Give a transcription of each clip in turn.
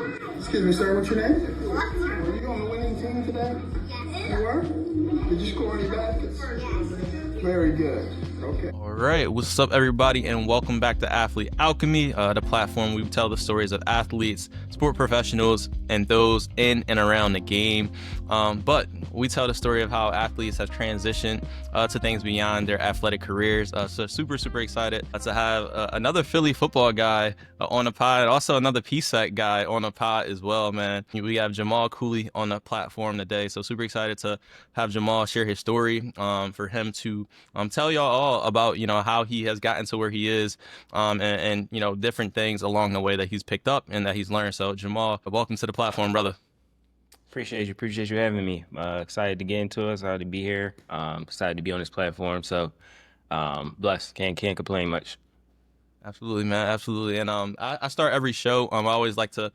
Excuse me, sir, what's your name? Were you on the winning team today? Yes. You were? Did you score any baskets? Yes. Very good. Okay. All right, what's up, everybody, and welcome back to Athlete Alchemy, the platform where we tell the stories of athletes, sport professionals, and those in and around the game. But we tell the story of how athletes have transitioned to things beyond their athletic careers. So super excited to have another Philly football guy on the pod, also another PSEC guy on the pod as well, man. We have Jamal Cooley on the platform today, so super excited to have Jamal share his story, for him to tell y'all all about, how he has gotten to where he is, and different things along the way that he's picked up and that he's learned. So Jamal, welcome to the platform, brother. Appreciate you having me. Excited to get into it, excited to be here, excited to be on this platform. So blessed, can't complain much. Absolutely, man. Absolutely. And I start every show. I always like to,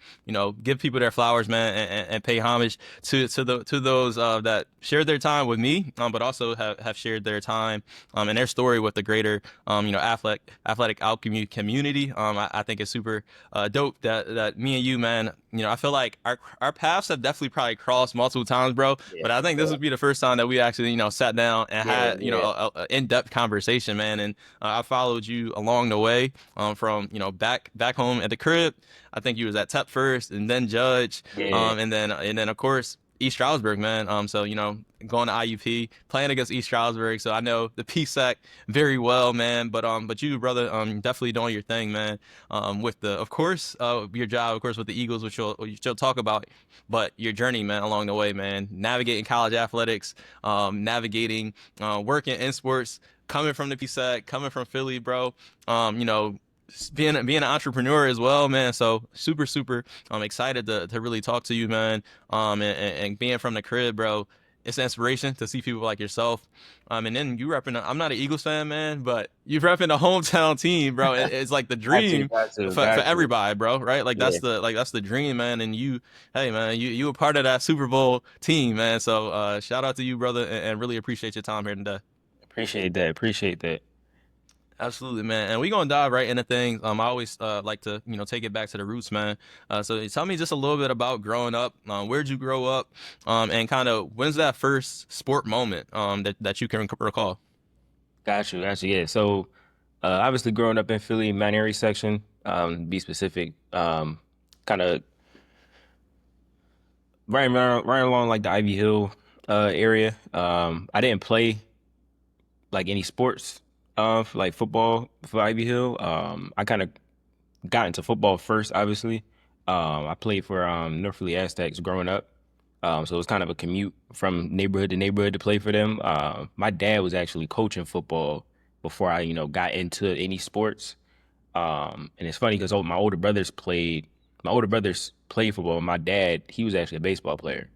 give people their flowers, man, and pay homage to those that shared their time with me, but also have shared their time and their story with the greater athletic alchemy community. I think it's super dope that me and you, man, I feel like our paths have definitely probably crossed multiple times, bro. Yeah, but I think this would be the first time that we actually, sat down and had, a in-depth conversation, man. And I followed you along the way, from, back home at the crib. I think you was at TEP first and then Judge. Yeah. And then of course, East Stroudsburg, man. So, going to IUP, playing against East Stroudsburg. So I know the PSEC very well, man. But you, brother, definitely doing your thing, man. With of course, your job, of course, with the Eagles, which you'll talk about, but your journey, man, along the way, man, navigating college athletics, navigating, working in sports, coming from the PSEC, coming from Philly, bro. Being an entrepreneur as well, man. So super excited to really talk to you, man. And being from the crib, bro, it's an inspiration to see people like yourself. And then you repping. I'm not an Eagles fan, man, but you repping the hometown team, bro. It's like the dream for everybody, bro. Right? Like that's the dream, man. And you were part of that Super Bowl team, man. So shout out to you, brother, and really appreciate your time here today. Appreciate that. Absolutely, man. And we're going to dive right into things. I always like to, take it back to the roots, man. So tell me just a little bit about growing up. Where'd you grow up? And kind of when's that first sport moment that you can recall? Got you. Yeah. So obviously growing up in Philly, Mount Airy section, be specific, kind of right along like the Ivy Hill area. I didn't play like any sports. Like football for Ivy Hill. I kind of got into football first, obviously. I played for North Philly Aztecs growing up. So it was kind of a commute from neighborhood to neighborhood to play for them. My dad was actually coaching football before I, got into any sports. And it's funny because my older brothers played football. My dad, he was actually a baseball player.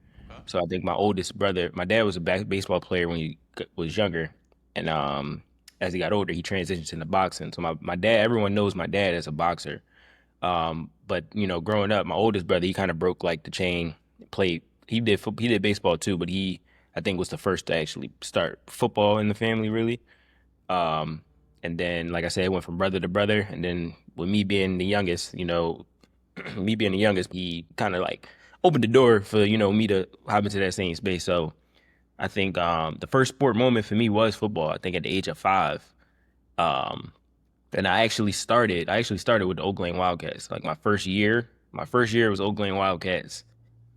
So I think my oldest brother, my dad was a baseball player when he was younger. And as he got older, he transitioned into boxing. So my dad, everyone knows my dad as a boxer. But growing up, my oldest brother, he kind of broke like the chain. He did baseball too, but I think was the first to actually start football in the family, really. And then, like I said, it went from brother to brother. And then with me being the youngest, he kind of like opened the door for me to hop into that same space. So I think the first sport moment for me was football. I think at the age of 5, and I actually started with the Oak Lane Wildcats. Like my first year was Oak Lane Wildcats.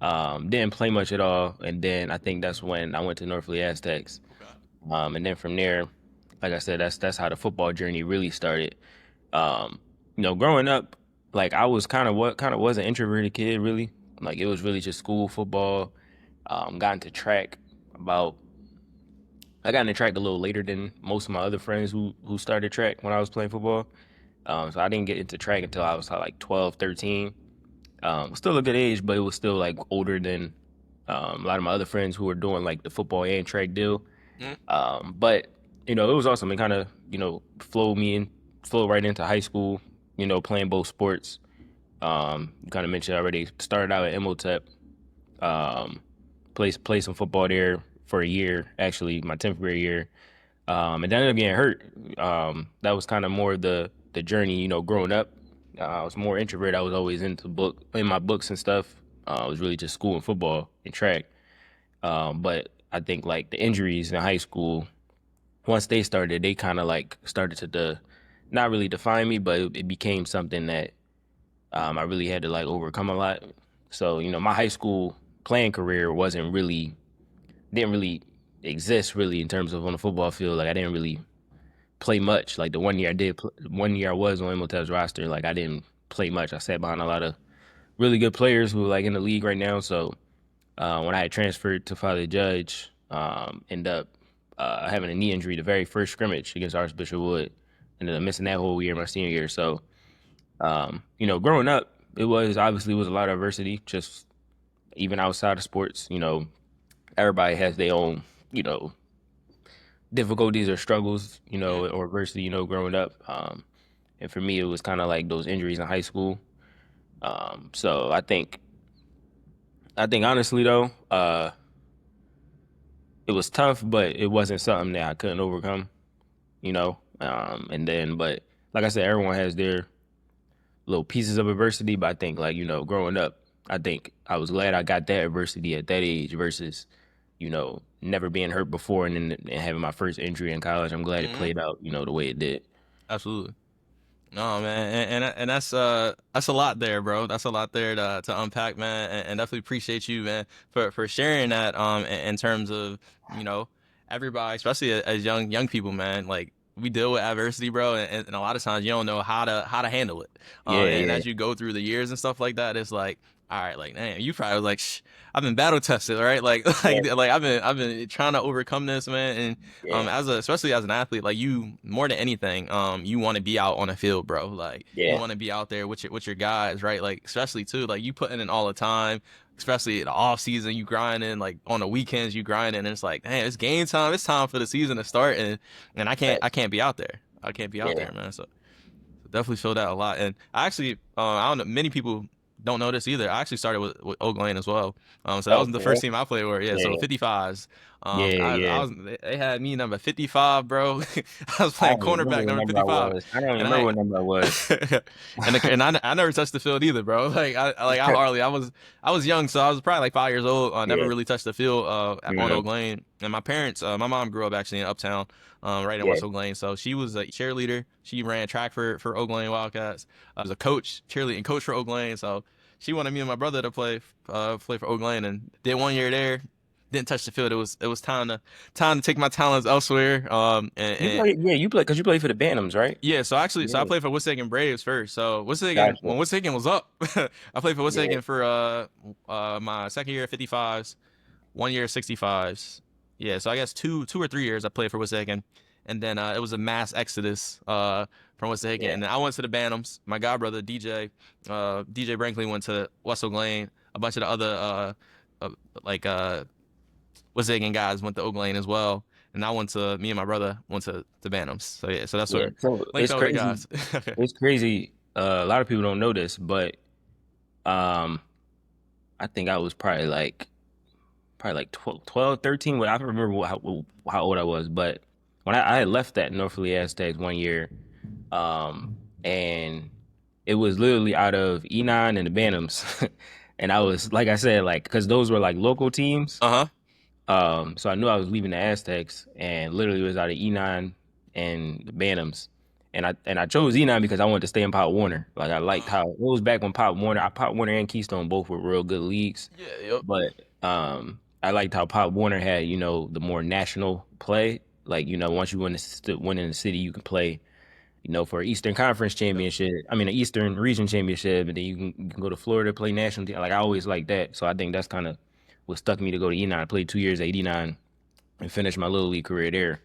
Didn't play much at all, and then I think that's when I went to North Philly Aztecs. And then from there, like I said, that's how the football journey really started. Growing up, like I was kind of was an introverted kid, really. Like it was really just school, football. Got into track. I got into track a little later than most of my other friends who started track when I was playing football. So I didn't get into track until I was like 12, 13. Still a good age, but it was still like older than a lot of my other friends who were doing like the football and track deal. But it was awesome. It kind of flowed right into high school. Playing both sports. Kind of mentioned already. Started out at Imhotep. Played some football there for a year, actually, my 10th grade year. And then I ended up getting hurt. That was kind of more the journey, growing up. I was more introvert. I was always in my books and stuff. I was really just school and football and track. But I think like the injuries in high school, once they started, they kind of like started to not really define me, but it became something that I really had to like overcome a lot. So, my high school playing career didn't really exist really in terms of on the football field. Like I didn't really play much. Like the one year I was on Imhotep's roster, like I didn't play much. I sat behind a lot of really good players who are like in the league right now. So when I had transferred to Father Judge, ended up having a knee injury the very first scrimmage against Archbishop Wood, ended up missing that whole year my senior year. So growing up, it was obviously was a lot of adversity, just even outside of sports. Everybody has their own, difficulties or struggles, or adversity, growing up. And for me, it was kind of like those injuries in high school. So I think honestly though, it was tough, but it wasn't something that I couldn't overcome, but like I said, everyone has their little pieces of adversity, but I think like, growing up, I think I was glad I got that adversity at that age versus, never being hurt before and having my first injury in college. I'm glad it Hmm. played out, the way it did. Absolutely. No, man, and that's a lot there, bro. That's a lot there to unpack, man, and definitely appreciate you, man, for sharing that. In terms of you know everybody, especially as young people, man, like we deal with adversity, bro, and a lot of times you don't know how to handle it. Yeah, And yeah, as you go through the years and stuff like that, it's like, all right, like, man, you probably was like, I've been battle tested, right? Like, yeah, like I've been trying to overcome this, man, and yeah, especially as an athlete, like you more than anything, you want to be out on the field, bro. Like you yeah, want to be out there with your guys, right? Like especially too, like you putting in all the time, especially in the off season, you grinding, like on the weekends you grinding, and it's like, hey, it's game time. It's time for the season to start, and right, I can't be out there. I can't be out yeah, there, man. So definitely feel that a lot. And I actually, I don't know, many people don't know this either. I actually started with Oak Lane as well. So that wasn't the okay, first team I played with. Yeah, so yeah, 55s. yeah, I yeah. was they had me number 55, bro. I was I playing don't even remember cornerback what number number I 55, was. I don't even and remember I what number I was. I never touched the field either, bro. Like I hardly I was young, so I was probably like 5 years old. I never Yeah, really touched the field on mhm, Oak Lane. And my parents, my mom grew up actually in Uptown, right in yeah, West Oak Lane. So she was a cheerleader. She ran track for Oak Lane Wildcats. I was a coach, cheerleading coach for Oak Lane. So she wanted me and my brother to play for Oak Lane, and did 1 year there. Didn't touch the field. It was time to take my talents elsewhere. And you play because you play for the Bantams, right? yeah, so actually, so I Yeah, played for Wissahickon Braves first. So Wissahickon, gotcha. when Wissahickon was up, I played for Yeah, Wissahickon for my second year at 55s, 1 year at 65s. Yeah, so I guess 2 or 3 years I played for Wissahickon, and then it was a mass exodus from Wissahickon, yeah, and then I went to the Bantams. My god brother DJ Brinkley went to West Oak Lane. A bunch of the other like Wissahickon guys went to Oak Lane as well. And me and my brother went to the Bantams. So yeah, so that's yeah. where So linked it's up with the crazy. guys. It's crazy. A lot of people don't know this, but um, I think I was probably like 12, 13. Well, I don't remember how old I was, but when I had left that North Philly Aztecs 1 year, and it was literally out of E9 and the Bantams, and I was like I said, like because those were like local teams. Uh-huh. So I knew I was leaving the Aztecs, and literally it was out of E9 and the Bantams, and I chose E9 because I wanted to stay in Pop Warner. Like I liked how it was back when Pop Warner and Keystone both were real good leagues, Yeah, yep. but I liked how Pop Warner had the more national play. Like once you win in the city, you can play for Eastern Conference Yep. championship. I mean, an Eastern Region championship, and then you can go to Florida play national team. Like I always like that, so I think that's kind of what stuck me to go to E9. I played 2 years at E9 and finished my little league career there.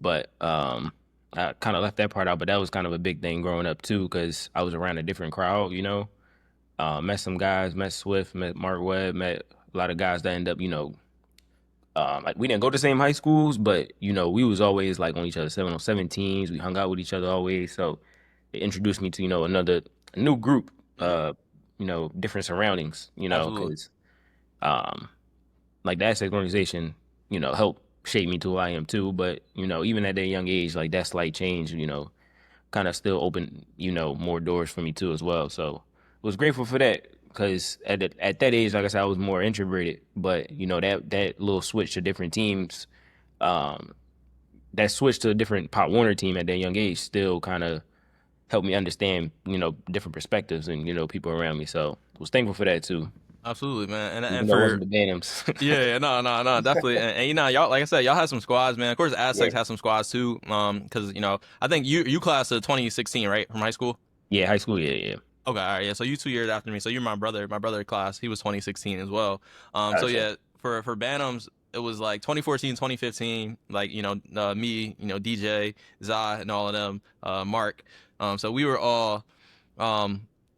But I kind of left that part out. But that was kind of a big thing growing up too, because I was around a different crowd. Met some guys, met Swift, met Mark Webb, met a lot of guys that end up, like we didn't go to the same high schools, but we was always like on each other 7-on-7 teams. We hung out with each other always. So it introduced me to, a new group, Hmm. different surroundings, Absolutely. because like the Aztec organization, helped shape me to who I am too. But, even at that young age, like that slight change, kind of still opened, more doors for me too as well. So I was grateful for that because at that age, like I said, I was more introverted. But that little switch to different teams, um, that switch to a different Pop Warner team at that young age still kind of helped me understand, different perspectives and people around me. So I was thankful for that too, Absolutely, man. And even though it wasn't for the Bantams. yeah, no, definitely. And y'all, like I said, y'all had some squads, man. Of course, Yeah, Aztecs had some squads too. Because I think you class of 2016, right, from high school. yeah, high school, yeah. Okay, all right, yeah. So you 2 years after me. So you're my brother class. He was 2016 as well. So Gotcha. yeah, for Bantams, it was like 2014, 2015. Like me, DJ, Zah, and all of them, Mark. So we were all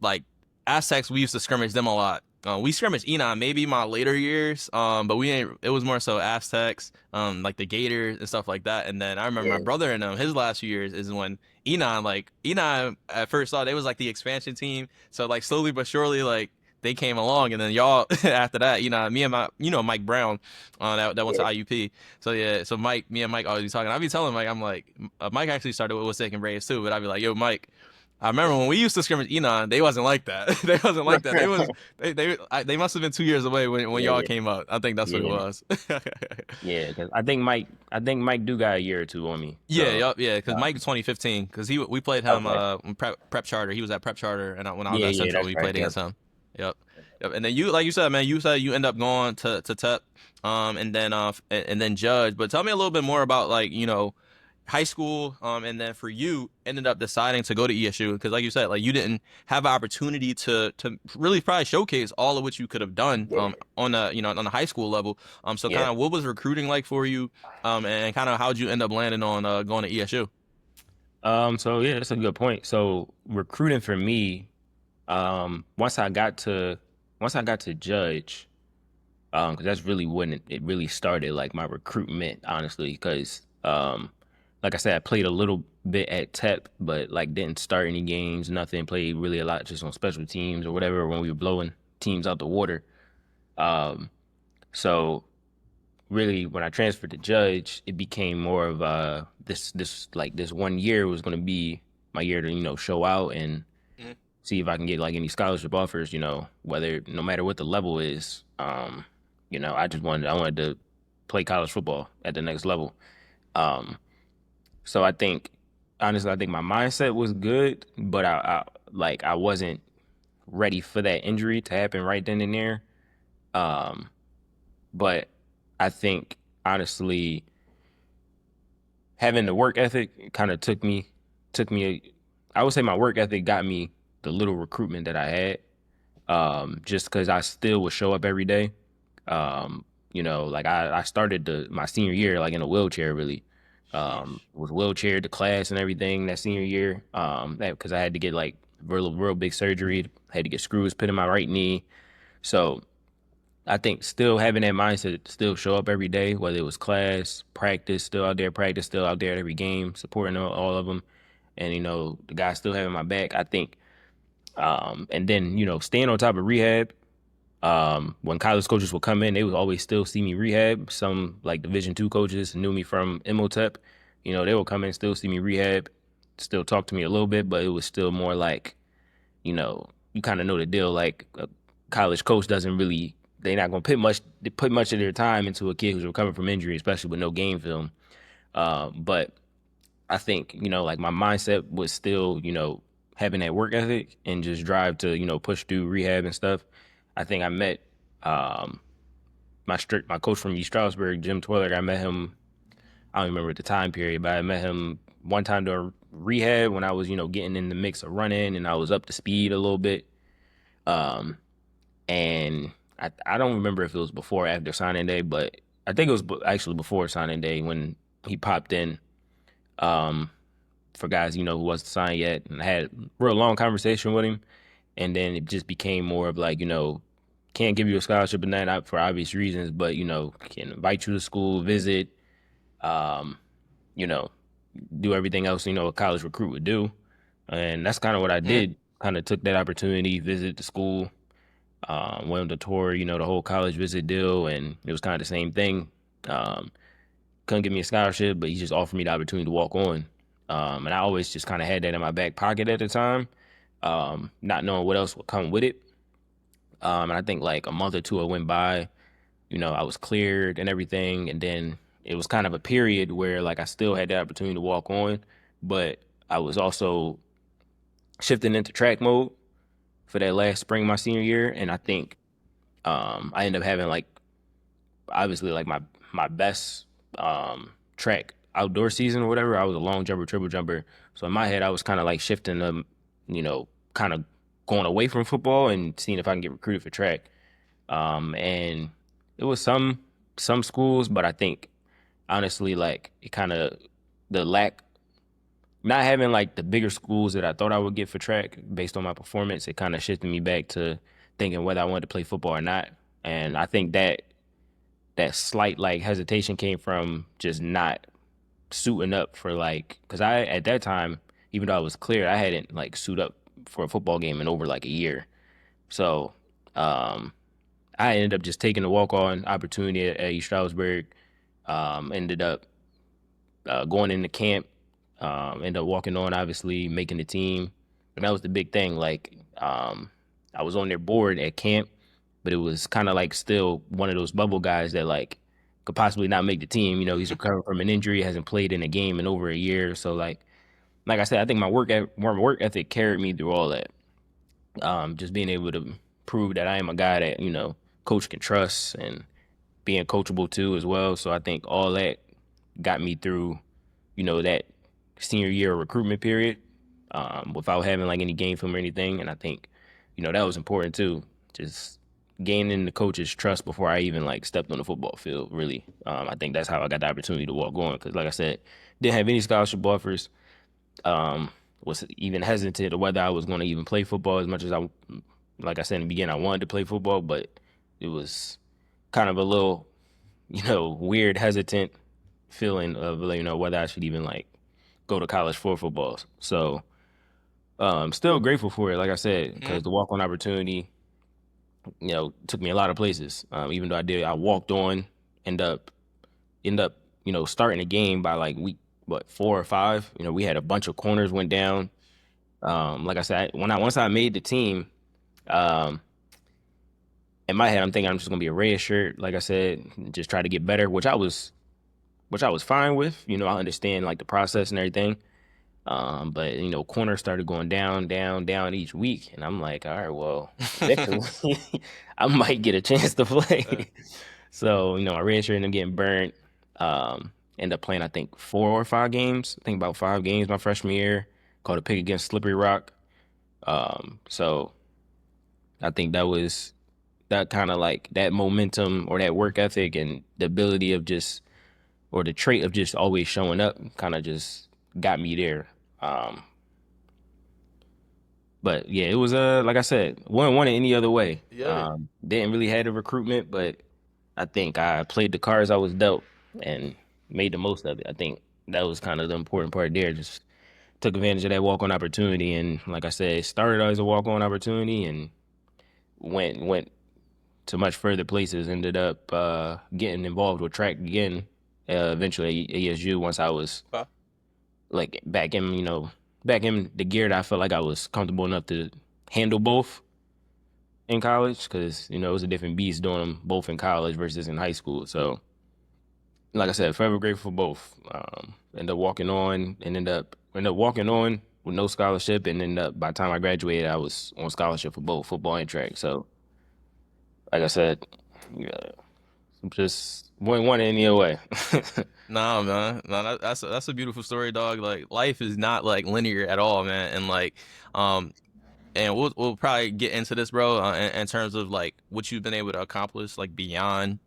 like Aztecs. We used to scrimmage them a lot. We scrimmaged Enon maybe my later years, but we ain't. It was more so Aztecs, like the Gators and stuff like that. And then I remember my Yeah, brother and his last few years is when Enon at first thought they was like the expansion team. So like slowly but surely like they came along, and then y'all after that, me and my Mike Brown, that went to yeah, IUP. So yeah, so me and Mike always be talking. I be telling Mike, I'm like, Mike actually started with Second Braves too, but I'd be like, yo, Mike. I remember when we used to scrimmage Enon, they wasn't like that. They wasn't like that. They must have been 2 years away when y'all yeah, came out. I think that's what it yeah, was. yeah. Because I think Mike do got a year or two on me. Yeah, So, yup, yeah. Because uh, Mike was 2015. Because we played him okay. in prep charter. He was at prep charter, and when I was Yeah, at yeah, Central, that's we right. played Yep. against him. Yep, yep. And then like you said, man, you said you end up going to TEP, and then Judge. But tell me a little bit more about like high school, and then for you ended up deciding to go to ESU because like you said, like you didn't have an opportunity to really probably showcase all of what you could have done Yeah, on the on the high school level. So kind yeah. of what was recruiting like for you, and kind of how'd you end up landing on going to ESU? So yeah, that's a good point. So recruiting for me, once I got to Judge, because that's really when it really started, like my recruitment, honestly. Because like I said, I played a little bit at TEP, but like didn't start any games, nothing. Played really a lot just on special teams or whatever when we were blowing teams out the water. Um, so really when I transferred to Judge, it became more of this 1 year was going to be my year to show out and Mhm. see if I can get like any scholarship offers. Whether no matter what the level is. I wanted to play college football at the next level. Um, so I think my mindset was good, but I wasn't ready for that injury to happen right then and there. Um, but I think honestly having the work ethic kind of took me. I would say my work ethic got me the little recruitment that I had. Just because I still would show up every day. Like I started my senior year like in a wheelchair really. Sheesh. Was wheelchaired to class and everything that senior year. That because I had to get like real big surgery. Had to get screws put in my right knee. So I think still having that mindset to still show up every day, whether it was class, practice, still out there at every game, supporting all of them, and the guys still having my back. I think, and then staying on top of rehab. When college coaches would come in, they would always still see me rehab. Some like Division II coaches knew me from Imhotep. They would come in, still see me rehab, still talk to me a little bit, but it was still more like, you kind of know the deal. Like a college coach doesn't really, they're not gonna put much of their time into a kid who's recovering from injury, especially with no game film. But I think, like my mindset was still, having that work ethic and just drive to, push through rehab and stuff. I think I met um, my coach from East Stroudsburg, Jim Twiller. I met him. I don't remember the time period, but I met him one time during rehab when I was, getting in the mix of running and I was up to speed a little bit. Um, and I don't remember if it was before or after signing day, but I think it was actually before signing day when he popped in um, for guys, who wasn't signed yet, and I had a real long conversation with him. And then it just became more of like, can't give you a scholarship and that for obvious reasons, but can invite you to school, visit, um, you know, do everything else a college recruit would do, and that's kind of what I Mhm. did. Kind of took that opportunity, visit the school, went on the tour, the whole college visit deal, and it was kind of the same thing. Um, couldn't give me a scholarship, but he just offered me the opportunity to walk on. And I always just kind of had that in my back pocket at the time, not knowing what else would come with it. And I think like a month or two went by, I was cleared and everything. And then it was kind of a period where like I still had the opportunity to walk on, but I was also shifting into track mode for that last spring my senior year. And I think I ended up having like obviously like my best track outdoor season or whatever. I was a long jumper, triple jumper. So in my head, I was kind of like shifting kind of going away from football and seeing if I can get recruited for track. And it was some schools, but I think honestly, like it kind of the lack, not having like the bigger schools that I thought I would get for track based on my performance, it kind of shifted me back to thinking whether I wanted to play football or not. And I think that slight like hesitation came from just not suiting up for like, because I at that time, even though I was clear, I hadn't like suit up for a football game in over like a year. So I ended up just taking the walk on opportunity at East Stroudsburg. Ended up going into camp. Ended up walking on, obviously making the team, and that was the big thing. Like I was on their board at camp, but it was kind of like still one of those bubble guys that like could possibly not make the team. He's recovering from an injury, hasn't played in a game in over a year. So like I said, I think my work ethic carried me through all that. Just being able to prove that I am a guy that coach can trust and being coachable too as well. So I think all that got me through, that senior year recruitment period, without having like any game film or anything. And I think, that was important too. Just gaining the coach's trust before I even like stepped on the football field. Really, I think that's how I got the opportunity to walk on. Because like I said, didn't have any scholarship offers. Was even hesitant of whether I was going to even play football as much as like I said in the beginning, I wanted to play football, but it was kind of a little, weird, hesitant feeling of, whether I should even like go to college for football. So, still grateful for it, like I said, because the walk-on opportunity, took me a lot of places. Even though I walked on, end up, starting a game by like week, 4 or 5. We had a bunch of corners went down. Like I said, once I made the team, in my head, I'm thinking I'm just gonna be a red shirt. Like I said, just try to get better, which I was fine with. I understand like the process and everything. But corners started going down, down, down each week, and I'm like, all right, well, eventually I might get a chance to play. So I red shirt ended up getting burnt. Ended up playing I think 4 or 5 games. I think about 5 games my freshman year. Called a pick against Slippery Rock. So I think that kind of like that momentum or that work ethic and the ability of just, or the trait of just always showing up kind of just got me there. But yeah, it was like I said, wouldn't want it any other way. Yeah. Didn't really have the recruitment, but I think I played the cards I was dealt and made the most of it. I think that was kind of the important part there. Just took advantage of that walk-on opportunity, and like I said, it started as a walk-on opportunity and went to much further places. Ended up getting involved with track again. Eventually at ASU once I was like back in the gear that I felt like I was comfortable enough to handle both in college, because it was a different beast doing them both in college versus in high school. So like I said, forever grateful for both. Ended up walking on and ended up walking on with no scholarship, and ended up by the time I graduated I was on scholarship for both football and track. So like I said, yeah, just wouldn't want it any other way. Nah, man. No, that's a beautiful story, dog. Like life is not like linear at all, man. And like, and we'll probably get into this, bro, in terms of like what you've been able to accomplish like beyond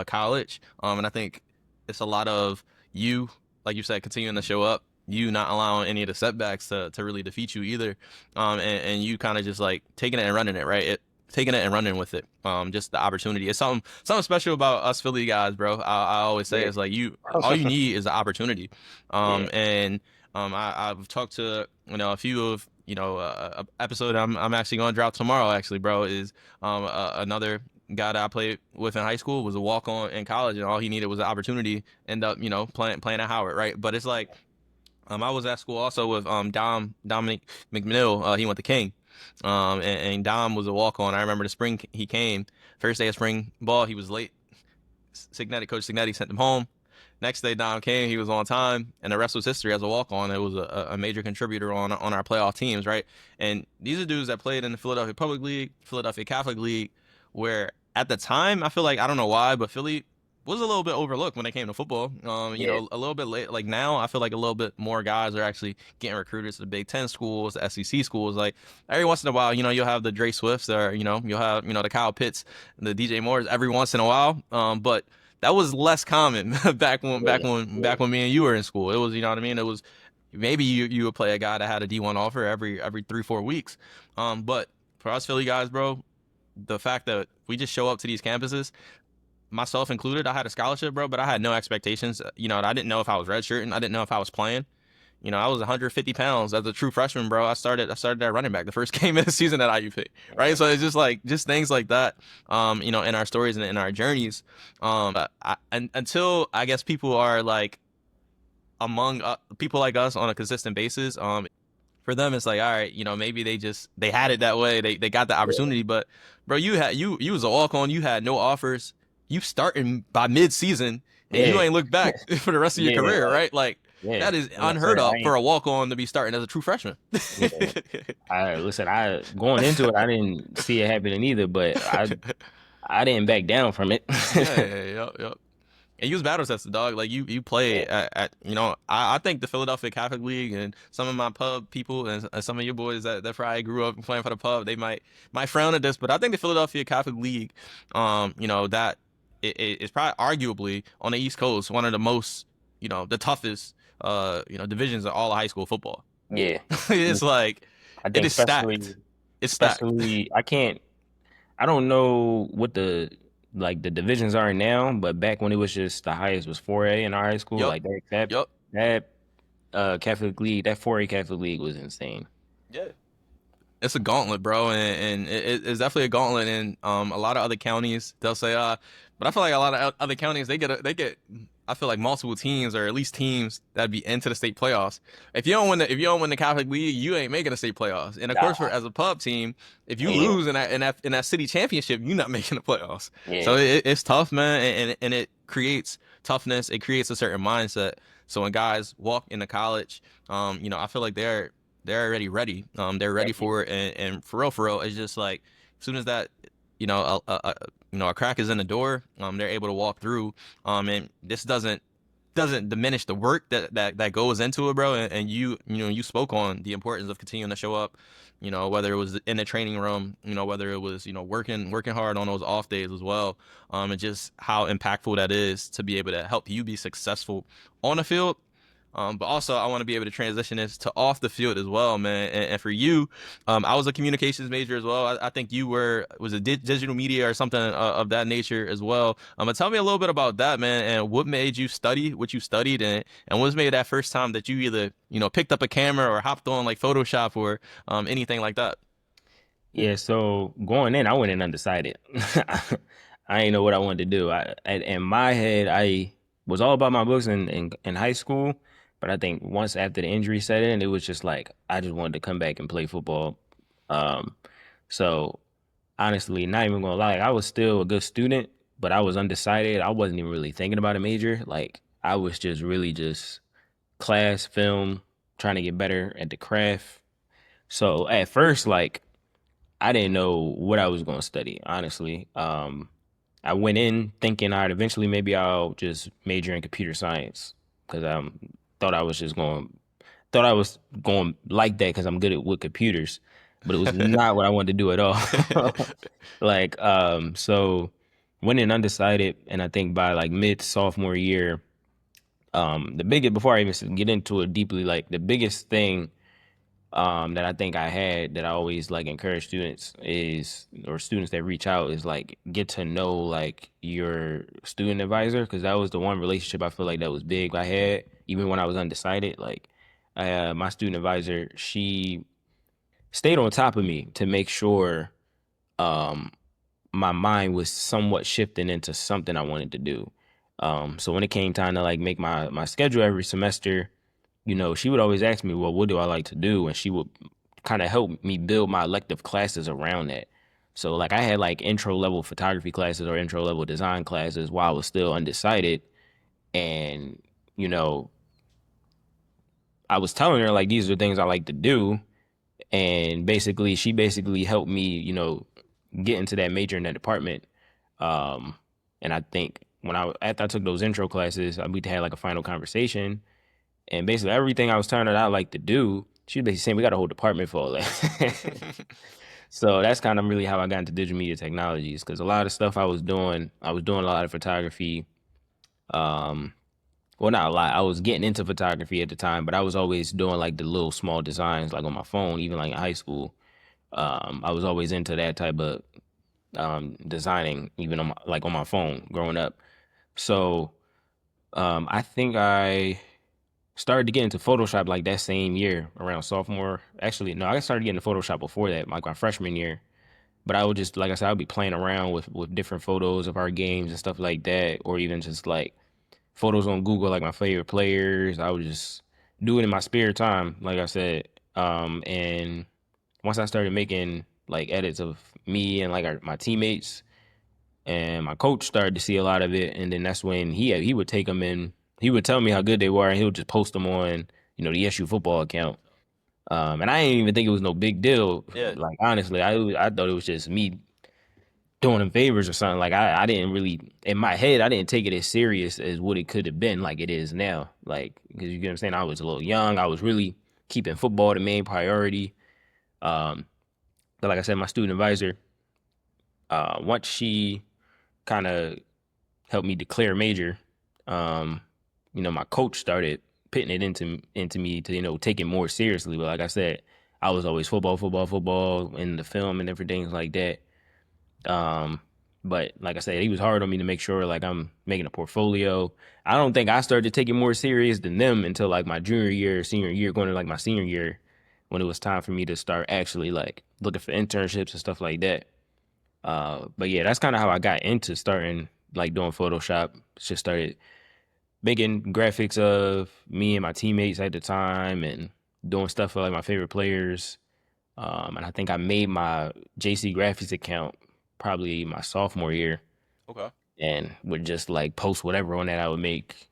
college. And I think it's a lot of you, like you said, continuing to show up. You not allowing any of the setbacks to really defeat you either. And you kind of just like taking it and running it, right? Taking it and running with it. Just the opportunity. It's something something special about us Philly guys, bro. I always say it's like all you need is the opportunity. And I've talked to a few of a episode I'm actually going to drop tomorrow. Actually, bro, is another guy that I played with in high school was a walk on in college, and all he needed was an opportunity. End up playing at Howard, right? But it's like I was at school also with Dominic McNeil. He went to King. And Dom was a walk on. I remember the spring he came. First day of spring ball, he was late. Coach Signetti sent him home. Next day, Dom came. He was on time, and the rest was history as a walk on. It was a major contributor on our playoff teams, right? And these are dudes that played in the Philadelphia Public League, Philadelphia Catholic League, where at the time, I feel like, I don't know why, but Philly was a little bit overlooked when it came to football. You Yeah, know, a little bit late. Like now, I feel like a little bit more guys are actually getting recruited to the Big Ten schools, the SEC schools. Like every once in a while, you know, you'll have the Dre Swifts, or you'll have the Kyle Pitts, the DJ Moores every once in a while. But that was less common yeah, yeah, back when me and you were in school. It was, you know what I mean. It was maybe you would play a guy that had a D1 offer every 3-4 weeks. But for us Philly guys, bro, the fact that we just show up to these campuses, myself included, I had a scholarship, bro, but I had no expectations. I didn't know if I was redshirting. I didn't know if I was playing. I was 150 pounds as a true freshman, bro. I started at running back the first game of the season at IUP, right? So it's just like things like that, in our stories and in our journeys. Until I guess people are like among people like us on a consistent basis, for them it's like, all right, maybe they had it that way. They got the yeah, opportunity, but bro, you was a walk on. You had no offers. You starting by mid season, and you yeah, ain't looked back for the rest of your yeah. career, right? Like Yeah, that is yes, unheard sir. I of for ain't. a walk on to be starting as a true freshman. Yeah, I listen. I going into it, I didn't see it happening either, but I didn't back down from it. Yeah, yep, yep. And you was battle tested, dog. Like you Yeah, played at I think the Philadelphia Catholic League and some of my pub people and some of your boys that probably grew up playing for the pub, they might frown at this, but I think the Philadelphia Catholic League, that is probably arguably on the East Coast one of the most, the toughest, divisions of all of high school football. yeah. It's like I it think is stacked. It's stacked. especially I can't. I don't know what the divisions are now, but back when it was just the highest was 4A in our high school, Yup. like Yup. that Catholic League, that 4A Catholic League was insane. Yeah. It's a gauntlet, bro, and it's definitely a gauntlet. And a lot of other counties, they'll say, but I feel like a lot of other counties they get I feel like multiple teams, or at least teams that'd be into the state playoffs. If you don't win the Catholic League, you ain't making the state playoffs. And of course, Nah, as a pub team, if you yeah, lose in that city championship, you're not making the playoffs. So yeah, it's tough, man, and it creates toughness. It creates a certain mindset. So when guys walk into college, I feel like they're already ready. They're ready exactly. for it, and for real, it's just like as soon as that, a crack is in the door, they're able to walk through. And this doesn't diminish the work that goes into it, bro. And you spoke on the importance of continuing to show up. Whether it was in the training room, whether it was working hard on those off days as well. And just how impactful that is to be able to help you be successful on the field. But also, I want to be able to transition this to off the field as well, man. And for you, I was a communications major as well. I think you was a digital media or something of that nature as well. But tell me a little bit about that, man, and what made you study what you studied, and what was maybe that first time that you either picked up a camera or hopped on like Photoshop or anything like that. Yeah, so going in, I went in undecided. I didn't know what I wanted to do. In my head, I was all about my books in high school, but I think once after the injury set in, it was just like I just wanted to come back and play football. Um, so honestly, not even gonna lie, like, I was still a good student, but I was undecided. I wasn't even really thinking about a major. Like I was just really just class, film, trying to get better at the craft. So at first, like I didn't know what I was going to study, honestly. I went in thinking, all right, eventually maybe I'll just major in computer science because thought I was just going, thought I was going like that because I'm good at with computers, but it was not what I wanted to do at all. Like, so went in undecided, and I think by like mid sophomore year, the biggest before I even get into it deeply, like the biggest thing that I think I had that I always like encourage students is, or students that reach out is like get to know like your student advisor, because that was the one relationship I feel like that was big I had even when I was undecided. Like my student advisor, she stayed on top of me to make sure um my mind was somewhat shifting into something I wanted to do. So when it came time to like make my schedule every semester, she would always ask me, well, what do I like to do? And she would kind of help me build my elective classes around that. So like I had like intro level photography classes or intro level design classes while I was still undecided. And, you know, I was telling her like these are things I like to do. And basically she basically helped me, get into that major in that department. Um, and I think after I took those intro classes, we had like a final conversation. And basically everything I was telling her that I like to do, she was basically saying we got a whole department for all that. So that's kind of really how I got into digital media technologies because a lot of stuff I was doing a lot of photography. Um, well, not a lot. I was getting into photography at the time, but I was always doing like the little small designs like on my phone, even like in high school. I was always into that type of designing, even on my phone growing up. So I think I started to get into Photoshop like that same year around sophomore. Actually, no, I started getting into Photoshop before that, like my freshman year. But I would just, like I said, I would be playing around with different photos of our games and stuff like that, or even just like photos on Google, like my favorite players. I would just do it in my spare time, like I said. And once I started making like edits of me and like my teammates, and my coach started to see a lot of it, and then that's when he would take them in. He would tell me how good they were, and he would just post them on the SU football account. And I didn't even think it was no big deal. Yeah. Like honestly, I thought it was just me doing them favors or something. Like I didn't really in my head I didn't take it as serious as what it could have been like it is now. Like because you get what I'm saying. I was a little young. I was really keeping football the main priority. Um, but like I said, my student advisor, once she kind of helped me declare major, um, my coach started putting it into me to take it more seriously. But like I said, I was always football, football, football, in the film and different things like that. Um, but like I said, he was hard on me to make sure like I'm making a portfolio. I don't think I started to take it more serious than them until like my junior year, senior year, going to like my senior year, when it was time for me to start actually like looking for internships and stuff like that. But yeah, that's kind of how I got into starting like doing Photoshop. Just started making graphics of me and my teammates at the time and doing stuff for like my favorite players. And I think I made my JC Graphics account probably my sophomore year Okay. and would just like post whatever on that I would make.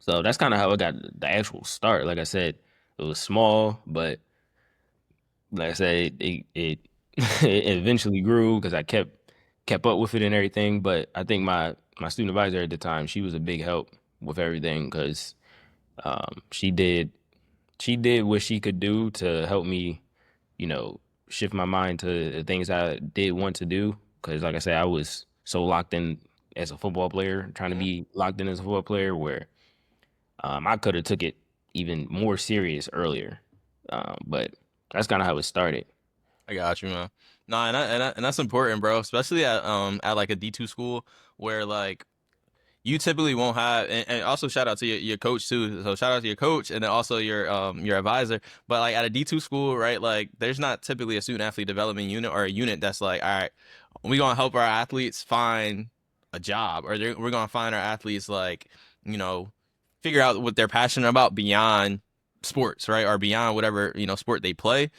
So that's kind of how I got the actual start. Like I said, it was small, but like I said, it it eventually grew because I kept up with it and everything. But I think my student advisor at the time, she was a big help with everything because she did what she could do to help me, shift my mind to the things I did want to do. Because like I said, I was so locked in as a football player, trying to Mhm. be locked in as a football player, where I could have took it even more serious earlier. But that's kind of how it started. I got you, man. Nah, and that's important, bro. Especially at like a D2 school where like you typically won't have, and also shout out to your coach too. So shout out to your coach and then also your advisor. But like at a D2 school, right? Like there's not typically a student athlete development unit or a unit that's like, all right, we're gonna help our athletes find a job, or we're gonna find our athletes like, you know, figure out what they're passionate about beyond sports, right? Or beyond whatever, sport they play.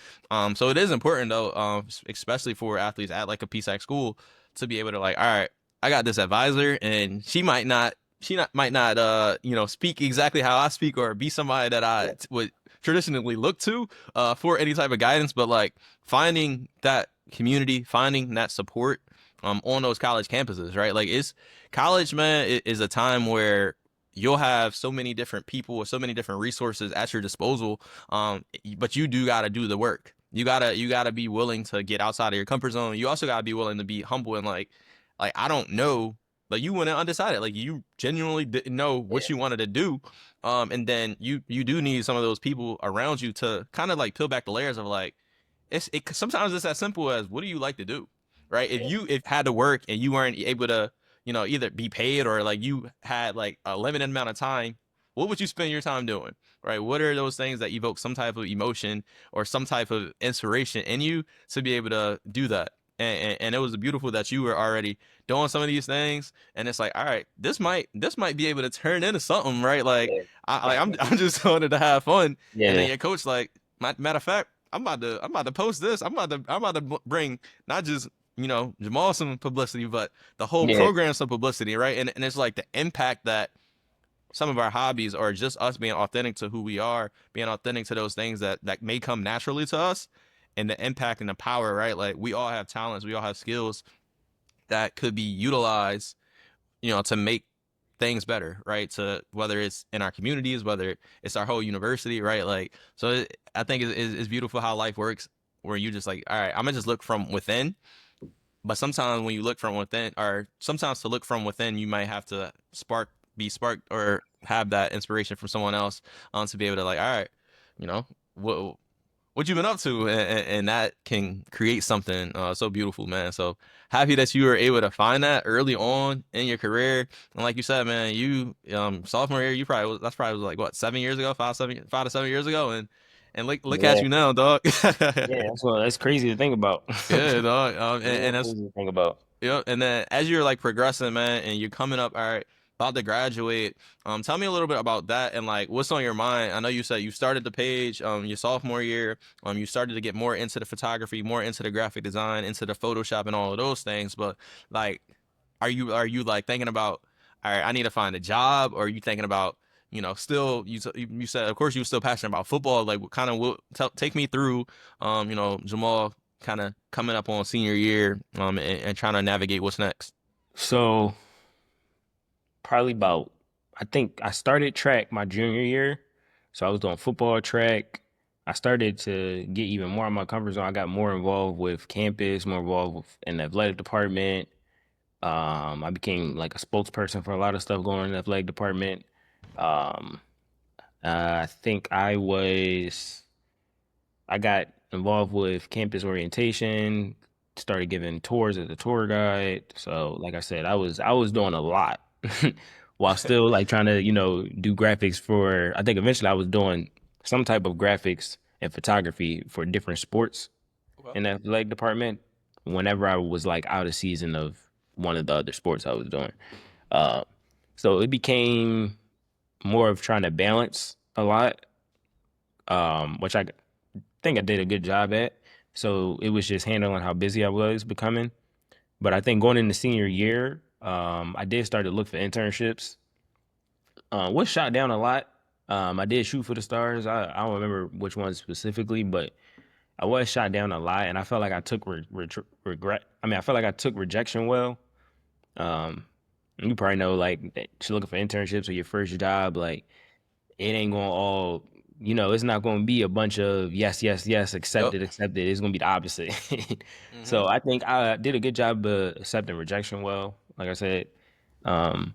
So it is important though, especially for athletes at like a PSAC school to be able to like, all right, I got this advisor and she might not speak exactly how I speak or be somebody that I would traditionally look to for any type of guidance, but like finding that community, finding that support on those college campuses, right? Like it's college, man, is a time where you'll have so many different people or so many different resources at your disposal, but you do got to do the work. You gotta be willing to get outside of your comfort zone. You also gotta be willing to be humble and like I don't know, like you went undecided, like you genuinely didn't know what you wanted to do, and then you do need some of those people around you to kind of like peel back the layers of like sometimes it's as simple as what do you like to do, right? If had to work and you weren't able to either be paid or like you had like a limited amount of time, what would you spend your time doing, right? What are those things that evoke some type of emotion or some type of inspiration in you to be able to do that? And it was beautiful that you were already doing some of these things, and it's like, all right, this might be able to turn into something, right? Like I'm just wanted to have fun, and then Yeah, your coach like, matter of fact, I'm about to post this. I'm about to bring not just Jamal some publicity, but the whole yeah. program some publicity, right? And it's like the impact that some of our hobbies are just us being authentic to who we are, being authentic to those things that may come naturally to us, and the impact and the power, right? Like we all have talents, we all have skills that could be utilized, to make things better, right? To whether it's in our communities, whether it's our whole university, right? Like, so I think it's beautiful how life works, where you just like, all right, I'm gonna just look from within. But sometimes when you look from within, or sometimes to look from within, you might have to be sparked, or have that inspiration from someone else, to be able to like, all right, you know, what what you've been up to, and that can create something so beautiful, man. So happy that you were able to find that early on in your career, and like you said, man, you sophomore year, that's probably like what, 7 years ago, 5 to 7 years ago, and look at Yeah, you now, dog. yeah. That's crazy to think about. Yeah, dog. Real And that's crazy to think about. yeah, and then as you're like progressing, man, and you're coming up, all right, about to graduate. Tell me a little bit about that and like what's on your mind. I know you said you started the page, your sophomore year. You started to get more into the photography, more into the graphic design, into the Photoshop and all of those things. But like, are you like thinking about, all right, I need to find a job, or are you thinking about, still you said of course you were still passionate about football. Like, what kind of take me through, Jamal kind of coming up on senior year, and trying to navigate what's next. So probably about, I think I started track my junior year. So I was doing football, track. I started to get even more in my comfort zone. I got more involved with campus, more involved with in the athletic department. I became like a spokesperson for a lot of stuff going on in the athletic department. Um, I think I got involved with campus orientation, started giving tours as a tour guide. So, like I said, I was doing a lot while still like trying to, do graphics for, I think eventually I was doing some type of graphics and photography for different sports Okay. in the athletic department whenever I was like out of season of one of the other sports I was doing. Uh, so it became more of trying to balance a lot, which I think I did a good job at. So it was just handling how busy I was becoming. But I think going into senior year, I did start to look for internships. Was shot down a lot. I did shoot for the stars. I don't remember which ones specifically, but I was shot down a lot, and I felt like I took regret. I mean, I felt like I took rejection well. Um, you probably know, like, that you're looking for internships or your first job, like, it ain't going all, it's not going to be a bunch of yes, yes, yes, Yep. accepted, accepted. It's going to be the opposite. Hmm. So I think I did a good job of accepting rejection well, like I said. Um,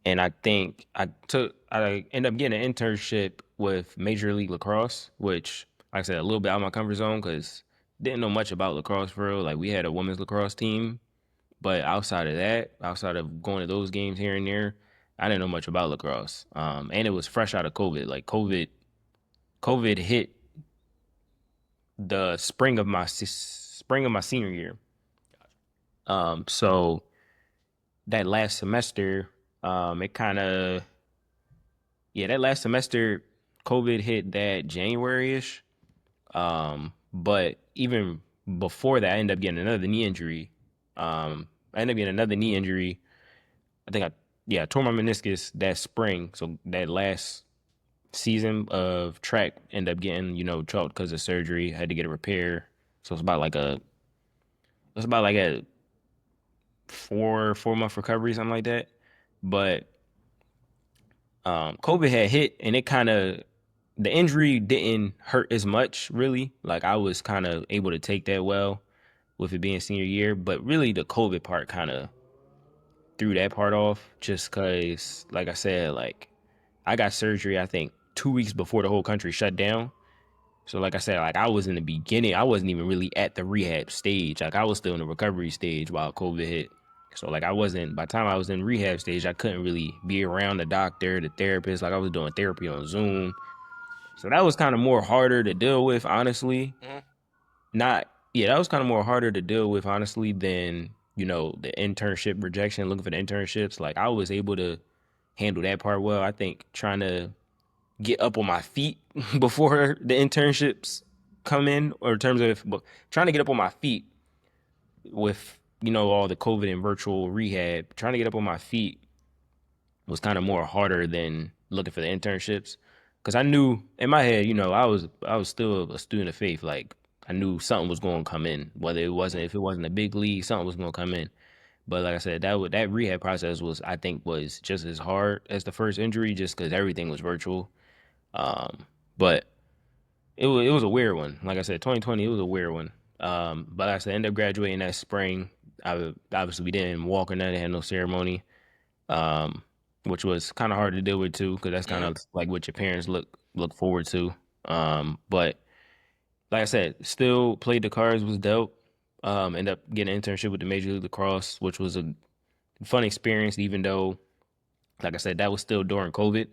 and I think I ended up getting an internship with Major League Lacrosse, which, like I said, a little bit out of my comfort zone because didn't know much about lacrosse for real. Like we had a women's lacrosse team, but outside of that, outside of going to those games here and there, I didn't know much about lacrosse. And it was fresh out of COVID. Like COVID hit the spring of my senior year. So that last semester, it kind of yeah, that last semester, COVID hit that January-ish. But even before that, I ended up getting another knee injury. I ended up getting another knee injury. I think I tore my meniscus that spring. So that last season of track ended up getting, choked because of surgery. Had to get a repair. So it's about like a 4 month recovery, something like that. But COVID had hit, and it kind of the injury didn't hurt as much, really. Like I was kind of able to take that well with it being senior year, but really the COVID part kind of threw that part off, just because, like I said, like I got surgery, I think 2 weeks before the whole country shut down. So like I said, like I was in the beginning, I wasn't even really at the rehab stage. Like I was still in the recovery stage while COVID hit. So like I wasn't, by the time I was in rehab stage, I couldn't really be around the doctor, the therapist. Like I was doing therapy on Zoom. So that was kind of more harder to deal with, honestly. Hmm. Not, yeah, that was kind of more harder to deal with, honestly, than, the internship rejection, looking for the internships. Like I was able to handle that part well. I think trying to get up on my feet before the internships come in, or in terms of trying to get up on my feet with, all the COVID and virtual rehab, trying to get up on my feet was kind of more harder than looking for the internships. Because I knew in my head, I was still a student of faith. Like I knew something was going to come in, whether if it wasn't a big league, something was going to come in. But like I said, that rehab process I think was just as hard as the first injury, just because everything was virtual. But it was a weird one. Like I said, 2020, it was a weird one. But like I said, I ended up graduating that spring. Obviously we didn't walk or nothing, had no ceremony, which was kind of hard to deal with too, because that's kind Yeah. of like what your parents look forward to. But like I said, still played the cards, was dope. Ended up getting an internship with the Major League Lacrosse, which was a fun experience, even though, like I said, that was still during COVID.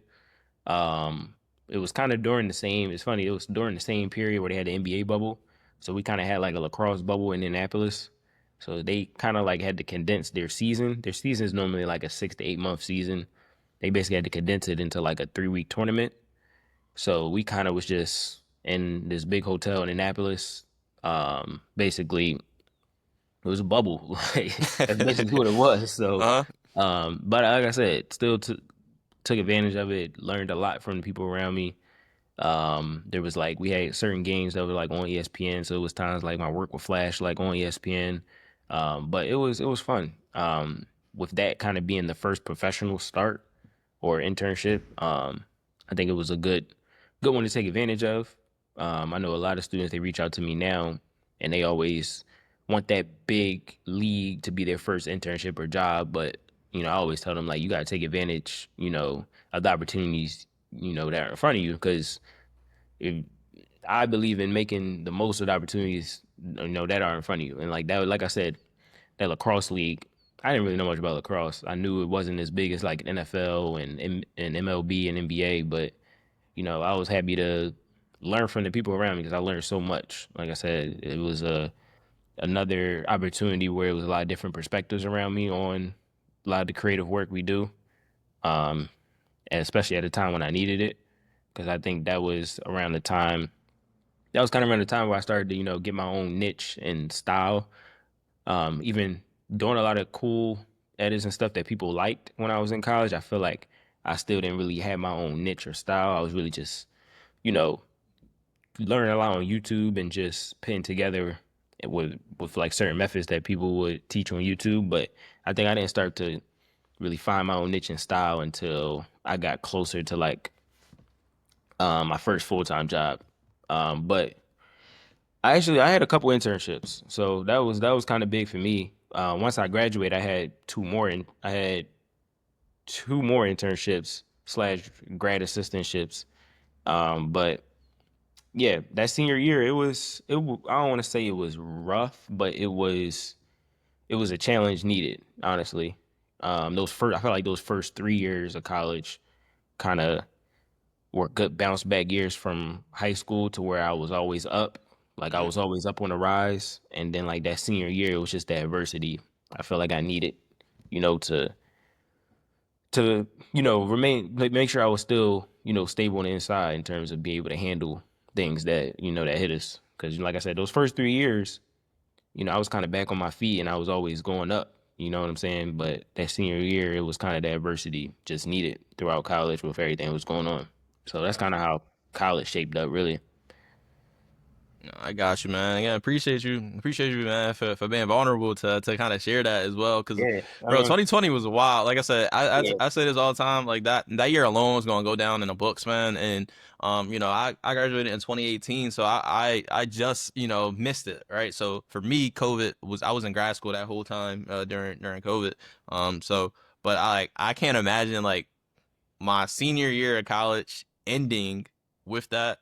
Um, it was kind of during the same. It's funny. It was during the same period where they had the NBA bubble, so we kind of had like a lacrosse bubble in Indianapolis. So they kind of like had to condense their season. Their season is normally like a 6 to 8 month season. They basically had to condense it into like a 3 week tournament. So we kind of was just in this big hotel in Indianapolis. Basically, it was a bubble. Like that's basically what it was. So, Uh-huh. but like I said, still took advantage of it. Learned a lot from the people around me. There was like we had certain games that were like on ESPN, so it was times like my work would flash like on ESPN. But it was fun. With that kind of being the first professional start or internship, I think it was a good one to take advantage of. I know a lot of students they reach out to me now, and they always want that big league to be their first internship or job, but I always tell them like you got to take advantage, of the opportunities, that are in front of you, because if I believe in making the most of the opportunities, that are in front of you. And like that, like I said, that lacrosse league, I didn't really know much about lacrosse. I knew it wasn't as big as like NFL and MLB and NBA, but I was happy to learn from the people around me because I learned so much. Like I said, it was another opportunity where it was a lot of different perspectives around me on a lot of the creative work we do, um, and especially at a time when I needed it, because I think that was around the time. That was kind of around the time where I started to, get my own niche and style. Even doing a lot of cool edits and stuff that people liked when I was in college. I feel like I still didn't really have my own niche or style. I was really just, you know, learning a lot on YouTube and just putting together with like certain methods that people would teach on YouTube. But I think I didn't start to really find my own niche and style until I got closer to like my first full-time job. But I had a couple internships, so that was kind of big for me. Once I graduated, I had two more internships slash grad assistantships. But yeah, that senior year, I don't want to say it was rough, but it was a challenge needed, honestly. I felt like those first 3 years of college kind of were good bounce back years from high school to where I was always up. Like I Yeah. was always up on the rise. And then like that senior year, it was just that adversity I felt like I needed, to remain like make sure I was still, stable on the inside in terms of being able to handle things that, that hit us. Because like I said, those first 3 years, I was kind of back on my feet and I was always going up. You know what I'm saying? But that senior year, it was kind of the adversity just needed throughout college with everything that was going on. So that's kind of how college shaped up, really. No, I got you, man. Yeah, appreciate you, man, for being vulnerable to kind of share that as well. Cause, Yeah, I bro, mean, 2020 was a wild. Like I said, yeah, I say this all the time. Like that year alone is gonna go down in the books, man. And I graduated in 2018, so I just missed it, right? So for me, I was in grad school that whole time during COVID. So but I can't imagine like my senior year of college ending with that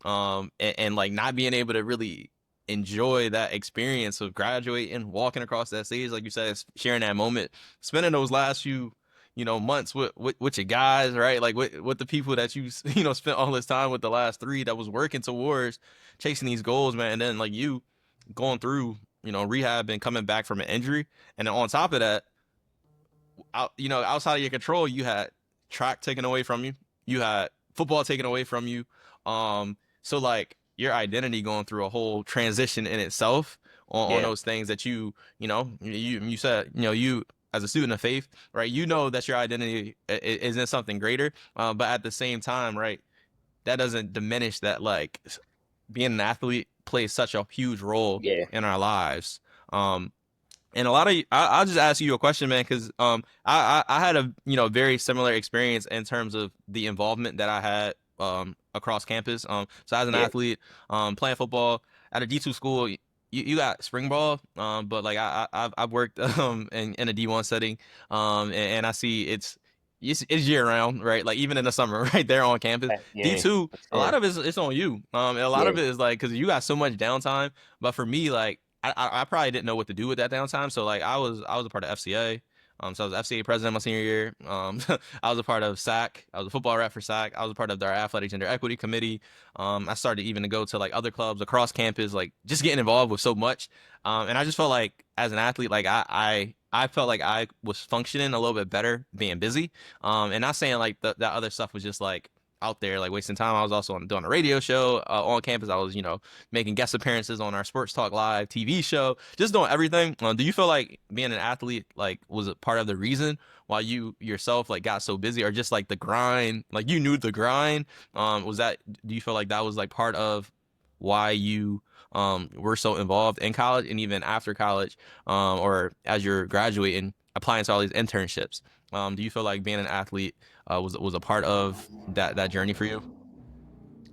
and like not being able to really enjoy that experience of graduating, walking across that stage, like you said, sharing that moment, spending those last few months with your guys, right? Like with the people that you spent all this time with, the last three that was working towards chasing these goals, man. And then like you going through rehab and coming back from an injury, and then on top of that, outside of your control, you had track taken away from you. You had football taken away from you. So like your identity going through a whole transition in itself on Yeah. those things that you said, you as a student of faith, right? You know that your identity is in something greater. But at the same time, right, that doesn't diminish that like being an athlete plays such a huge role Yeah. in our lives. Um, and a lot of I'll just ask you a question, man, because I had a very similar experience in terms of the involvement that I had across campus. So as an Yeah. athlete, playing football at a D2 school, you got spring ball, but like I've worked in a D1 setting, and I see it's year round, right? Like even in the summer, right there on campus. Yeah. D2, For a lot sure. of it's on you. And a lot Yeah. of it is like because you got so much downtime. But for me, like I probably didn't know what to do with that downtime. So like I was a part of FCA. So I was FCA president my senior year. I was a part of SAC. I was a football rep for SAC. I was a part of their athletic gender equity committee. I started even to go to like other clubs across campus, like just getting involved with so much. And I just felt like as an athlete, like I felt like I was functioning a little bit better being busy. And not saying like that other stuff was just like out there like wasting time. I was also doing a radio show on campus. I was making guest appearances on our Sports Talk Live TV show, just doing everything. Do you feel like being an athlete like was a part of the reason why you yourself like got so busy, or just like the grind, like you knew the grind? Do you feel like that was like part of why you were so involved in college and even after college, or as you're graduating, applying to all these internships? Do you feel like being an athlete was a part of that journey for you?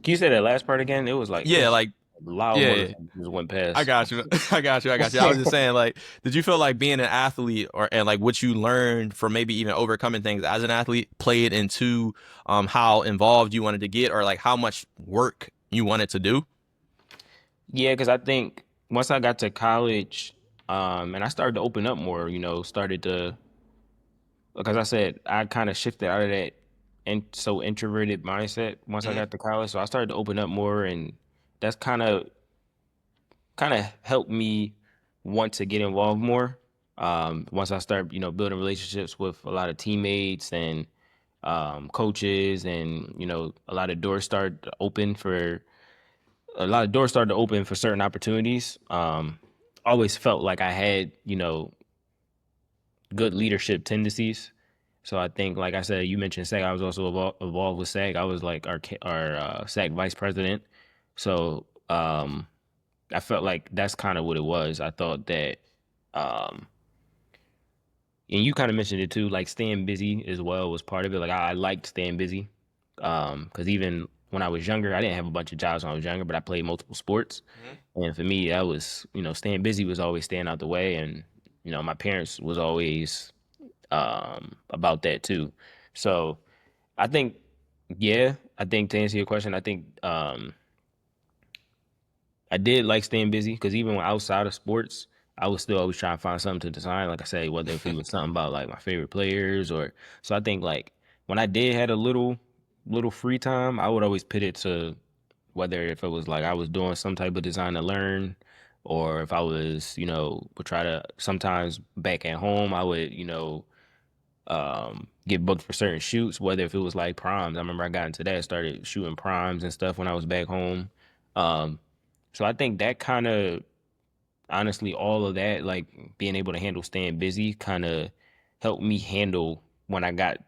Can you say that last part again? It Yeah, was like a loud yeah, motorcycle just went I past. got you. I got you. I got you. I was just saying, like, did you feel like being an athlete and like what you learned from maybe even overcoming things as an athlete played into how involved you wanted to get, or like how much work you wanted to do? Yeah, because I think once I got to college, and I started to open up more, started to, because I said I kind of shifted out of that and so introverted mindset once I Hmm. got to college. So I started to open up more, and that's kind of helped me want to get involved more. Once I start, building relationships with a lot of teammates and coaches, and a lot of doors started to open for certain opportunities. Always felt like I had, good leadership tendencies. So I think, like I said, you mentioned SAG. I was also involved with SAG. I was like our SAG vice president. So I felt like that's kind of what it was. I thought that, um, and you kind of mentioned it too, like staying busy as well was part of it. Like I liked staying busy, because even when I was younger, I didn't have a bunch of jobs when I was younger, but I played multiple sports, Hmm. and for me, that was staying busy was always staying out the way, and my parents was always about that too. So I think, yeah, I think to answer your question, I think I did like staying busy because even when outside of sports, I was still always trying to find something to design. Like I say, whether if it was something about like my favorite players or so I think like when I did had a little free time, I would always put it to whether if it was like I was doing some type of design to learn or if I was, would try to sometimes back at home, I would, get booked for certain shoots, whether if it was like primes. I remember I got into that, started shooting primes and stuff when I was back home. Um, so I think that kind of honestly, all of that, like being able to handle staying busy, kind of helped me handle when I got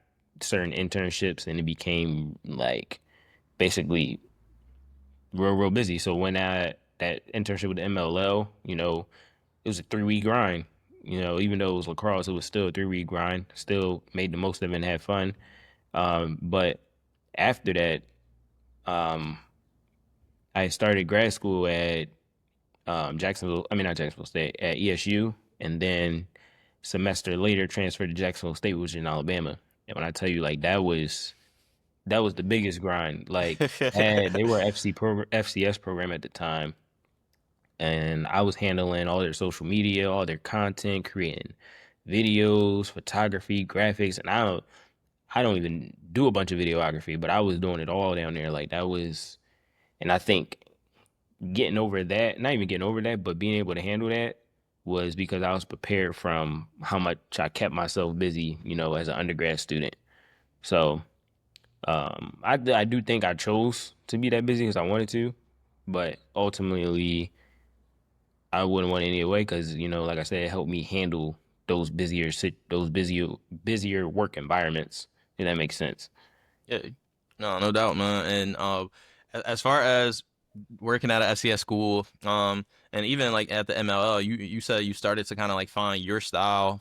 certain internships and it became like basically real busy. So when that internship with the MLL, it was a 3 week grind. Even though it was lacrosse, it was still a 3 week grind. Still made the most of it and had fun. But after that, um, I started grad school at Jacksonville. I mean, not Jacksonville State, at ESU, and then semester later transferred to Jacksonville State, which was in Alabama. And when I tell you, like that was the biggest grind. Like, they were FCS program at the time, and I was handling all their social media, all their content, creating videos, photography, graphics, and I don't even do a bunch of videography, but I was doing it all down there. Like that was, and I think getting over that, not even getting over that, but being able to handle that was because I was prepared from how much I kept myself busy, as an undergrad student. So I do think I chose to be that busy because I wanted to, but ultimately I wouldn't want it anyway because like I said, it helped me handle those busier work environments. If that makes sense. Yeah, no doubt, man. And as far as working at a FCS school, and even like at the MLL, you said you started to kind of like find your style,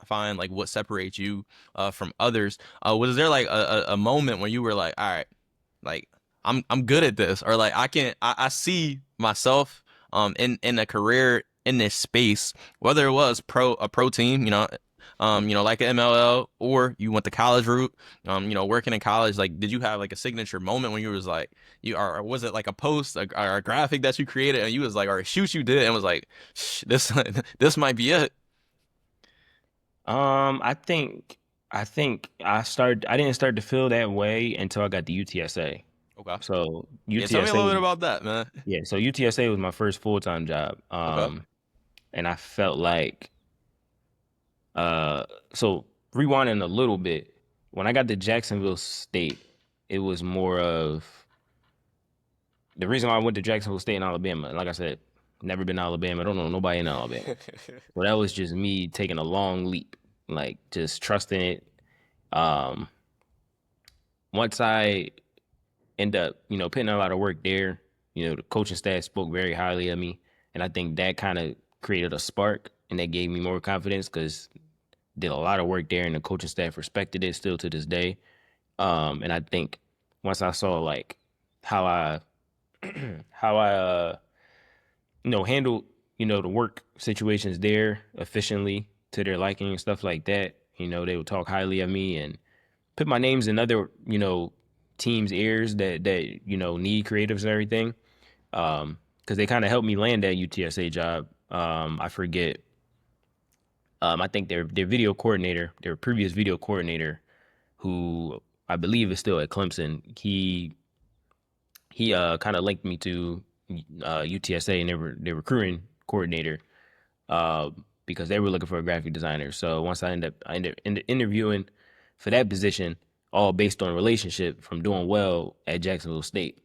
find like what separates you from others. Was there like a moment when you were like, all right, like I'm good at this, or like I see myself in a career in this space, whether it was a pro team, like an MLL, or you went the college route, working in college. Like, did you have like a signature moment when you was like, or was it like a post or a graphic that you created and you was like, or a shoot you did and was like, this this might be it. I think I didn't start to feel that way until I got the UTSA. Okay. So Yeah, tell me a little bit UTSA, about that, man. yeah, so UTSA was my first full-time job. Okay. And I felt like so rewinding a little bit, when I got to Jacksonville State, it was more of the reason why I went to Jacksonville State in Alabama. Like I said, never been to Alabama. I don't know nobody in Alabama. But that was just me taking a long leap, like just trusting it. Um, Once I end up, putting in a lot of work there, the coaching staff spoke very highly of me, and I think that kind of created a spark, and that gave me more confidence because did a lot of work there, and the coaching staff respected it still to this day. And I think once I saw like how I how I handled the work situations there efficiently to their liking and stuff like that, they would talk highly of me and put my names in other teams' ears that need creatives and everything. Because they kind of helped me land that UTSA job. I forget. I think their video coordinator, their previous video coordinator, who I believe is still at Clemson, he kind of linked me to UTSA and their recruiting coordinator uh, because they were looking for a graphic designer. So once I ended interviewing for that position, all based on relationship from doing well at Jacksonville State.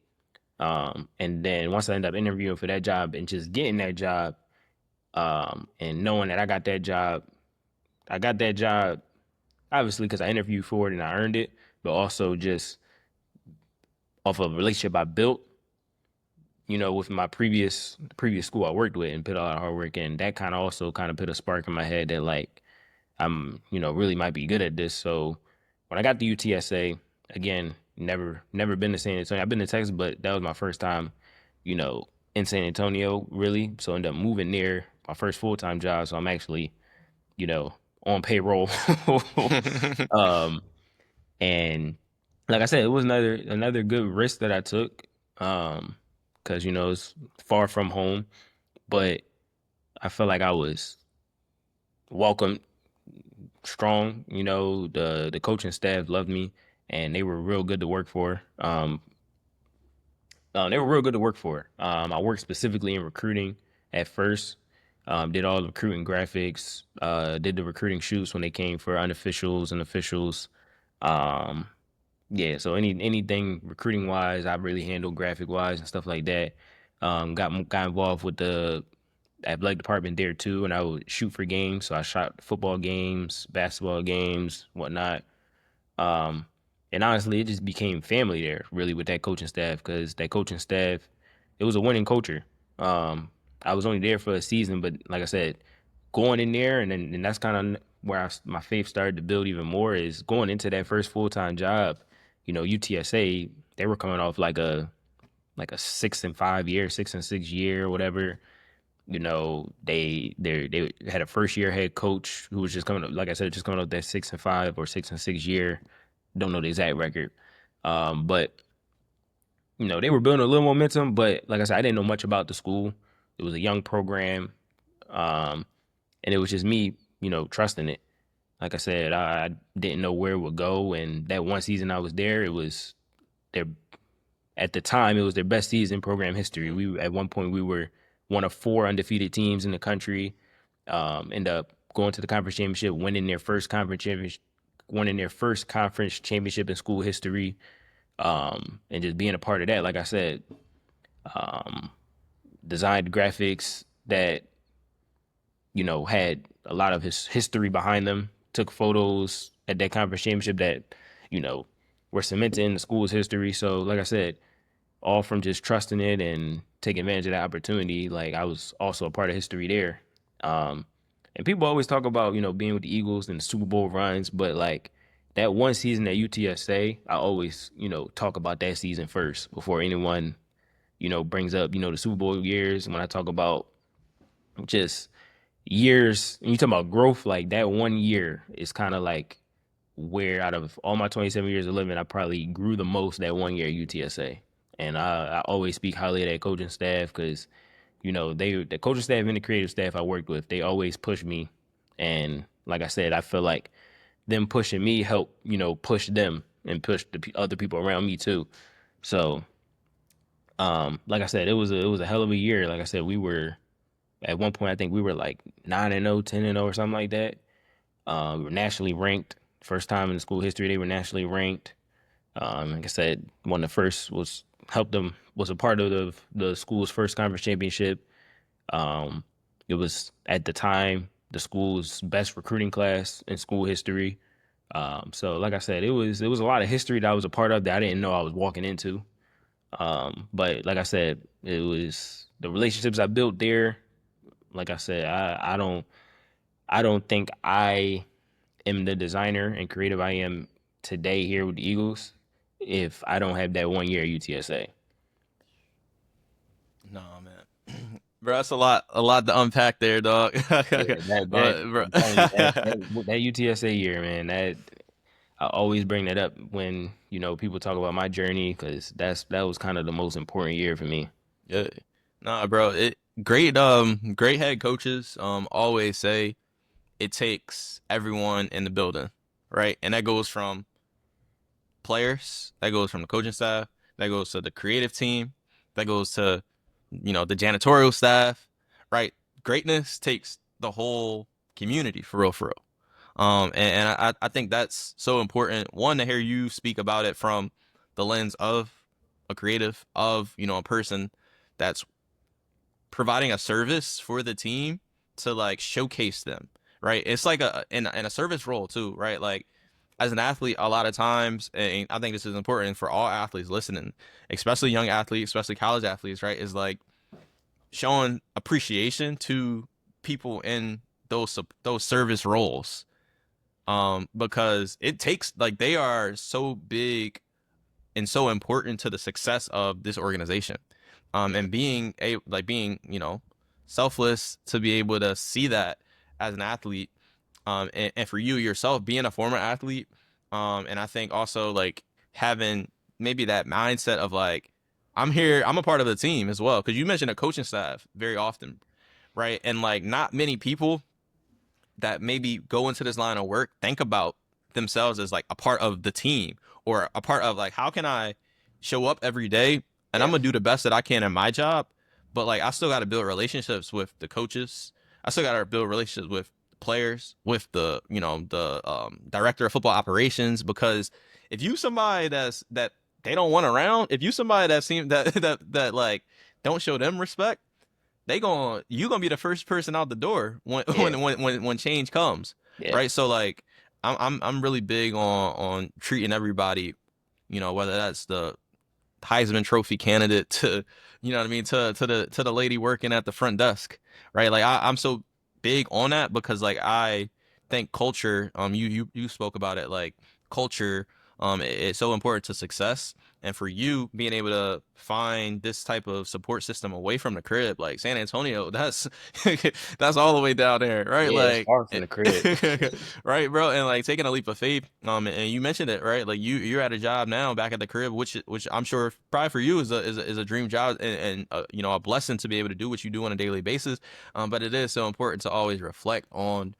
And then once I ended up interviewing for that job and just getting that job, and knowing that I got that job obviously because I interviewed for it and I earned it, but also just off of a relationship I built, with my previous school I worked with and put a lot of hard work in. That kind of also kind of put a spark in my head that like I'm, really might be good at this. So when I got to UTSA, again, never been to San Antonio. I've been to Texas, but that was my first time, in San Antonio, really. So I ended up moving there, my first full-time job. So I'm actually, on payroll. um, and like I said, it was another good risk that I took. Because it's far from home, but I felt like I was welcomed strong. The coaching staff loved me, and they were real good to work for. They were real good to work for. I worked specifically in recruiting at first. Did all the recruiting graphics. Did the recruiting shoots when they came for unofficials and officials. Um, yeah, so anything recruiting wise, I really handled graphic wise and stuff like that. Got involved with the athletic department there too, and I would shoot for games. So I shot football games, basketball games, whatnot. Um, and honestly, it just became family there, really, with that coaching staff because that coaching staff, it was a winning culture. Um, I was only there for a season, but like I said, going in there and that's kind of where my faith started to build even more is going into that first full-time job. UTSA, they were coming off like a 6 and 5 year, 6 and 6 year, whatever. They had a first year head coach who was just coming up, like I said, just coming up that 6 and 5 or 6 and 6 year. Don't know the exact record. But they were building a little momentum, but like I said, I didn't know much about the school. It was a young program. Um, and it was just me, trusting it. Like I said, I didn't know where it would go, and that one season I was there, it was their at the time it was their best season in program history. We at one point we were one of four undefeated teams in the country. End up going to the conference championship, winning their first winning their first conference championship in school history, and just being a part of that. Like I said, um, designed graphics that had a lot of his history behind them. Took photos at that conference championship that you know were cemented in the school's history. So, like I said, all from just trusting it and taking advantage of that opportunity. Like I was also a part of history there. Um, and people always talk about, being with the Eagles and the Super Bowl runs, but like that one season at UTSA, I always, talk about that season first before anyone, brings up, the Super Bowl years. And when I talk about just years, and you talk about growth, like that one year is kind of like where out of all my 27 years of living, I probably grew the most that one year at UTSA. And I always speak highly of that coaching staff because, the coaching staff and the creative staff I worked with, they always push me. And like I said, I feel like them pushing me helped, push them and push the other people around me too. So, like I said, it was a hell of a year. Like I said, we were at one point, I think we were like 9-0, 10-0 or something like that. We were nationally ranked. First time in school history, they were nationally ranked. Like I said, one of the first was a part of the school's first conference championship. It was at the time the school's best recruiting class in school history. So like I said, it was a lot of history that I was a part of that I didn't know I was walking into. But like I said, it was the relationships I built there. Like I said, I don't think I am the designer and creative I am today here with the Eagles if I don't have that one year at UTSA. No, man. Bro, that's a lot to unpack there, dog. Yeah, Bro. I'm telling you, that UTSA year, man, that I always bring that up when, people talk about my journey because that was kind of the most important year for me. Yeah. Nah, bro. Great head coaches always say it takes everyone in the building, right? And that goes from players, that goes from the coaching staff, that goes to the creative team, that goes to the janitorial staff, right? Greatness takes the whole community for real, for real. And I think that's so important. One, to hear you speak about it from the lens of a creative, of a person that's providing a service for the team to like showcase them, right? It's like in a service role too, right? Like as an athlete, a lot of times, and I think this is important for all athletes listening, especially young athletes, especially college athletes, right? Is like showing appreciation to people in those service roles, because it takes like they are so big and so important to the success of this organization, and being selfless to be able to see that as an athlete, and for you yourself being a former athlete, and I think also like having maybe that mindset of like I'm here, I'm a part of the team as well, because you mentioned a coaching staff very often, right? And like not many people that maybe go into this line of work think about themselves as like a part of the team, or a part of like how can I show up every day and I'm Yeah. gonna do the best that I can in my job, but like I still got to build relationships with the coaches. I still got to build relationships with players, with the director of football operations, because if you somebody that they don't want around, if you somebody that seem that like don't show them respect, you gonna be the first person out the door when Yeah. when change comes, Yeah. right? So like I'm really big on treating everybody, whether that's the Heisman Trophy candidate to, what I mean, to the lady working at the front desk, right? Like I'm so big on that because like I think culture, you spoke about it, like culture, it's so important to success. And for you being able to find this type of support system away from the crib, like San Antonio, that's that's all the way down there, right? Yeah, it's Like, far from the crib. right, bro, and like taking a leap of faith. And you mentioned it, right? Like you're at a job now back at the crib, which I'm sure probably for you is a dream job, and a blessing to be able to do what you do on a daily basis. But it is so important to always reflect on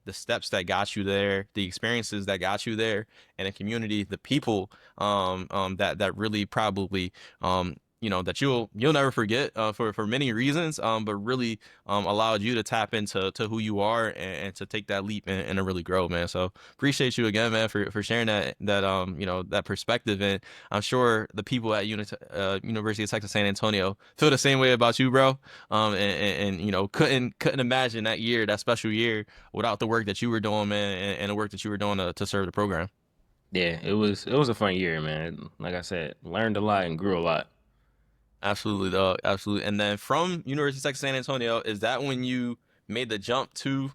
the steps that got you there, the experiences that got you there, and the community, the people that really probably that you'll never forget for many reasons, but really allowed you to tap into who you are and to take that leap and to really grow, man. So appreciate you again, man, for sharing that perspective. And I'm sure the people at University of Texas San Antonio feel the same way about you, bro. And couldn't imagine that special year without the work that you were doing, man, and the work that you were doing to serve the program. Yeah, it was a fun year, man. Like I said, learned a lot and grew a lot. Absolutely, dog. Absolutely. And then from University of Texas San Antonio, is that when you made the jump to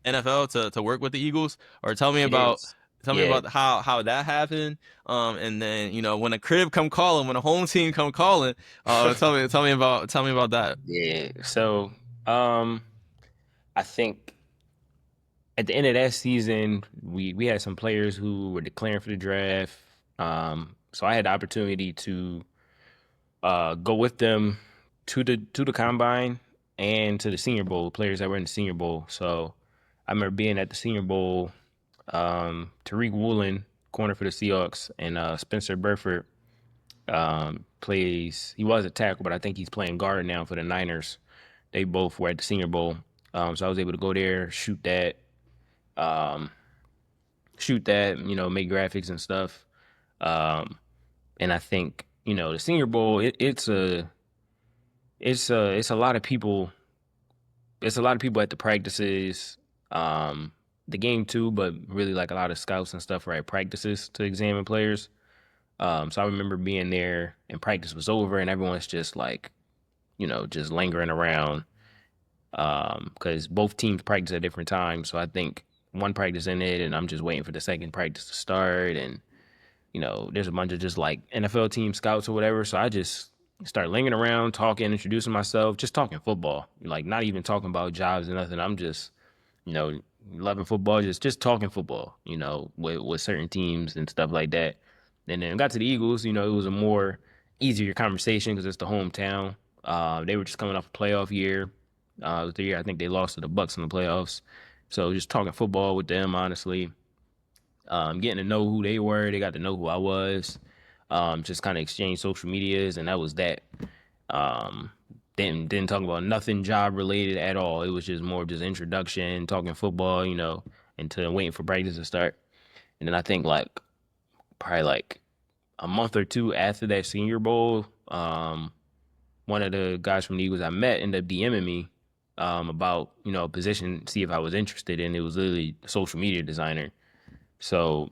NFL to work with the Eagles? Or Yes. tell me Yeah. about how that happened. And then, when a crib come calling, when a home team come calling, tell me about that. Yeah. So, um, I think at the end of that season, we had some players who were declaring for the draft. So I had the opportunity to go with them to the combine and to the Senior Bowl, players that were in the Senior Bowl. So I remember being at the Senior Bowl, Tariq Woolen, corner for the Seahawks, and Spencer Burford he was a tackle, but I think he's playing guard now for the Niners. They both were at the Senior Bowl. So I was able to go there, um, make graphics and stuff. Um, and I think, the Senior Bowl, it's a lot of people. It's a lot of people at the practices, the game too, but really like a lot of scouts and stuff are at practices to examine players. So I remember being there and practice was over and everyone's just like, just lingering around. Because both teams practice at different times. So I think one practice in it and I'm just waiting for the second practice to start. And, there's a bunch of just like NFL team scouts or whatever. So I just start lingering around, talking, introducing myself, just talking football. Like not even talking about jobs and nothing. I'm just, you know, loving football, just talking football, with certain teams and stuff like that. And then got to the Eagles, it was a more easier conversation because it's the hometown. They were just coming off a playoff year. It was the year I think they lost to the Bucks in the playoffs. So just talking football with them, honestly, getting to know who they were. They got to know who I was. Just kind of exchange social medias, and that was that. Um, didn't talk about nothing job related at all. It was just more of just introduction, talking football, until waiting for practice to start. And then I think like probably like a month or two after that Senior Bowl, one of the guys from the Eagles I met ended up DMing me about a position, see if I was interested in. It was literally a social media designer. So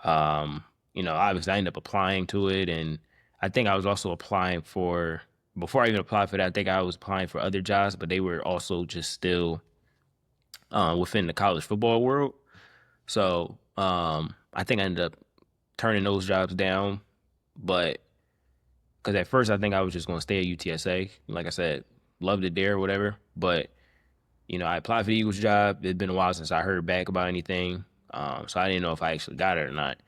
obviously I ended up applying to it, and I think I was also applying for before I even applied for that. I think I was applying for other jobs, but they were also just still within the college football world. So I think I ended up turning those jobs down, but because at first I think I was just going to stay at UTSA. Like I said, loved it there or whatever. But I applied for the Eagles job. It'd been a while since I heard back about anything, so I didn't know if I actually got it or not.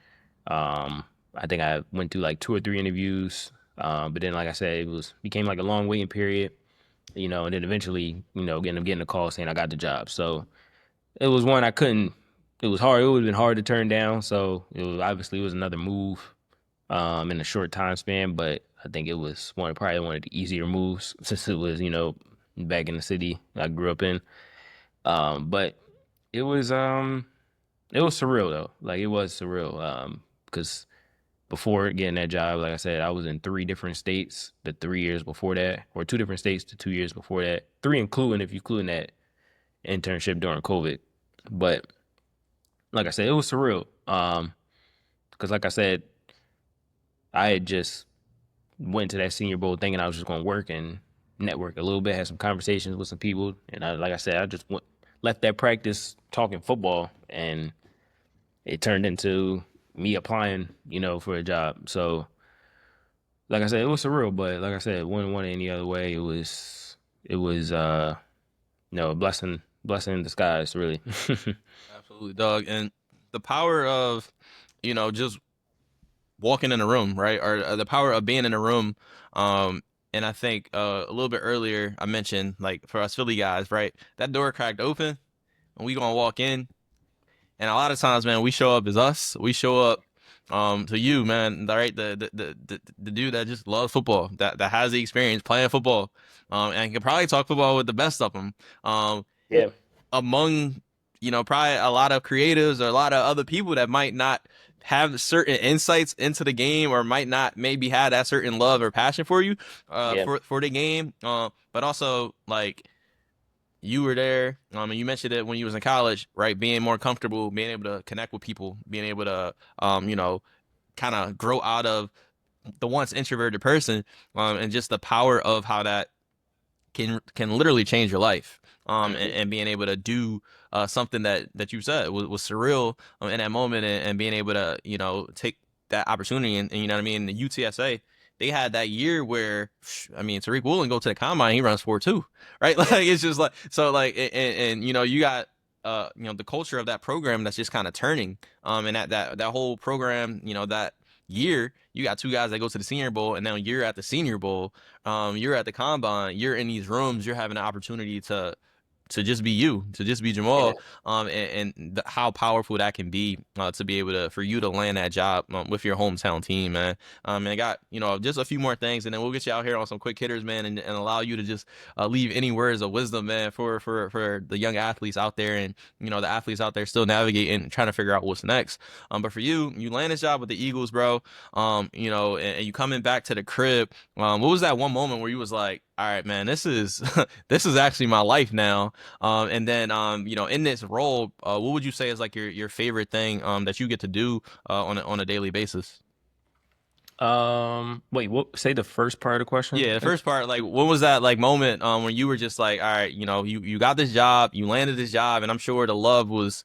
I think I went through like two or three interviews, but then like I said, became like a long waiting period. And then eventually, getting a call saying I got the job. So it was one I couldn't. It was hard. It would have been hard to turn down. So it was another move in a short time span, but I think it was probably one of the easier moves since it was, back in the city I grew up in. But it was surreal though. Like it was surreal. Because before getting that job, like I said, I was in three different states the 3 years before that, or two different states the 2 years before that. Three including if you include that internship during COVID. But like I said, it was surreal. Because like I said, I had just went to that Senior Bowl thinking I was just going to work and network a little bit, had some conversations with some people, and like I said, I just left that practice talking football, and it turned into me applying, for a job. So, like I said, it was surreal, but like I said, it wouldn't want it any other way. A blessing in disguise, really. Absolutely, dog. And the power of, just walking in a room, right? Or the power of being in a room. And I think a little bit earlier I mentioned like for us Philly guys, right? That door cracked open and we gonna walk in. And a lot of times, man, we show up as us. We show up to you, man, all right, the dude that just loves football, that has the experience playing football, and can probably talk football with the best of them. Um, Yeah. among probably a lot of creatives or a lot of other people that might not have certain insights into the game or might not maybe have that certain love or passion for you Yeah. for the game, but also like you were there, and you mentioned it when you was in college, right? Being more comfortable, being able to connect with people, being able to kind of grow out of the once introverted person, and just the power of how that can literally change your life, Mhm. and being able to do something that you said was surreal, in that moment, and being able to take that opportunity, and you know what I mean. The UTSA, they had that year where I mean, Tariq Woolen go to the combine, he runs 4.2, right? Like Yeah. it's just like so like and you got the culture of that program that's just kind of turning, and that whole program, that year you got two guys that go to the Senior Bowl, and now you're at the Senior Bowl, you're at the combine, you're in these rooms, you're having an opportunity to just be you, to just be Yeah. Jamal, how powerful that can be, to be able to for you to land that job, with your hometown team, man. And I got just a few more things, and then we'll get you out here on some quick hitters, man, and allow you to just leave any words of wisdom, man, for the young athletes out there, and the athletes out there still navigating, trying to figure out what's next. But for you, you land this job with the Eagles, bro. And you coming back to the crib. What was that one moment where you was like, all right, man, this is this is actually my life now. And then in this role, what would you say is like your favorite thing that you get to do on a daily basis? Wait, what, say the first part of the question? Yeah, the first part, like, what was that like moment when you were just like, all right, you got this job, you landed this job, and I'm sure the love was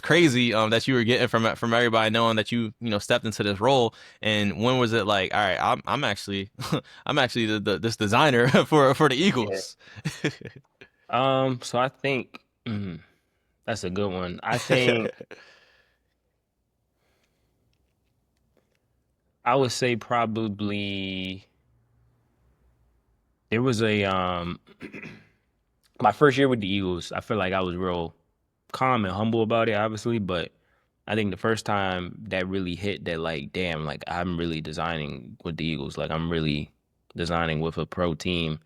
crazy that you were getting from everybody knowing that you stepped into this role. And when was it like, all right, I'm actually I'm actually this designer for the Yeah. Eagles. So I think that's a good one. I think I would say probably there was a my first year with the Eagles, I feel like I was real calm and humble about it, obviously, but I think the first time that really hit that, like, damn, like I'm really designing with the Eagles, like I'm really designing with a pro team.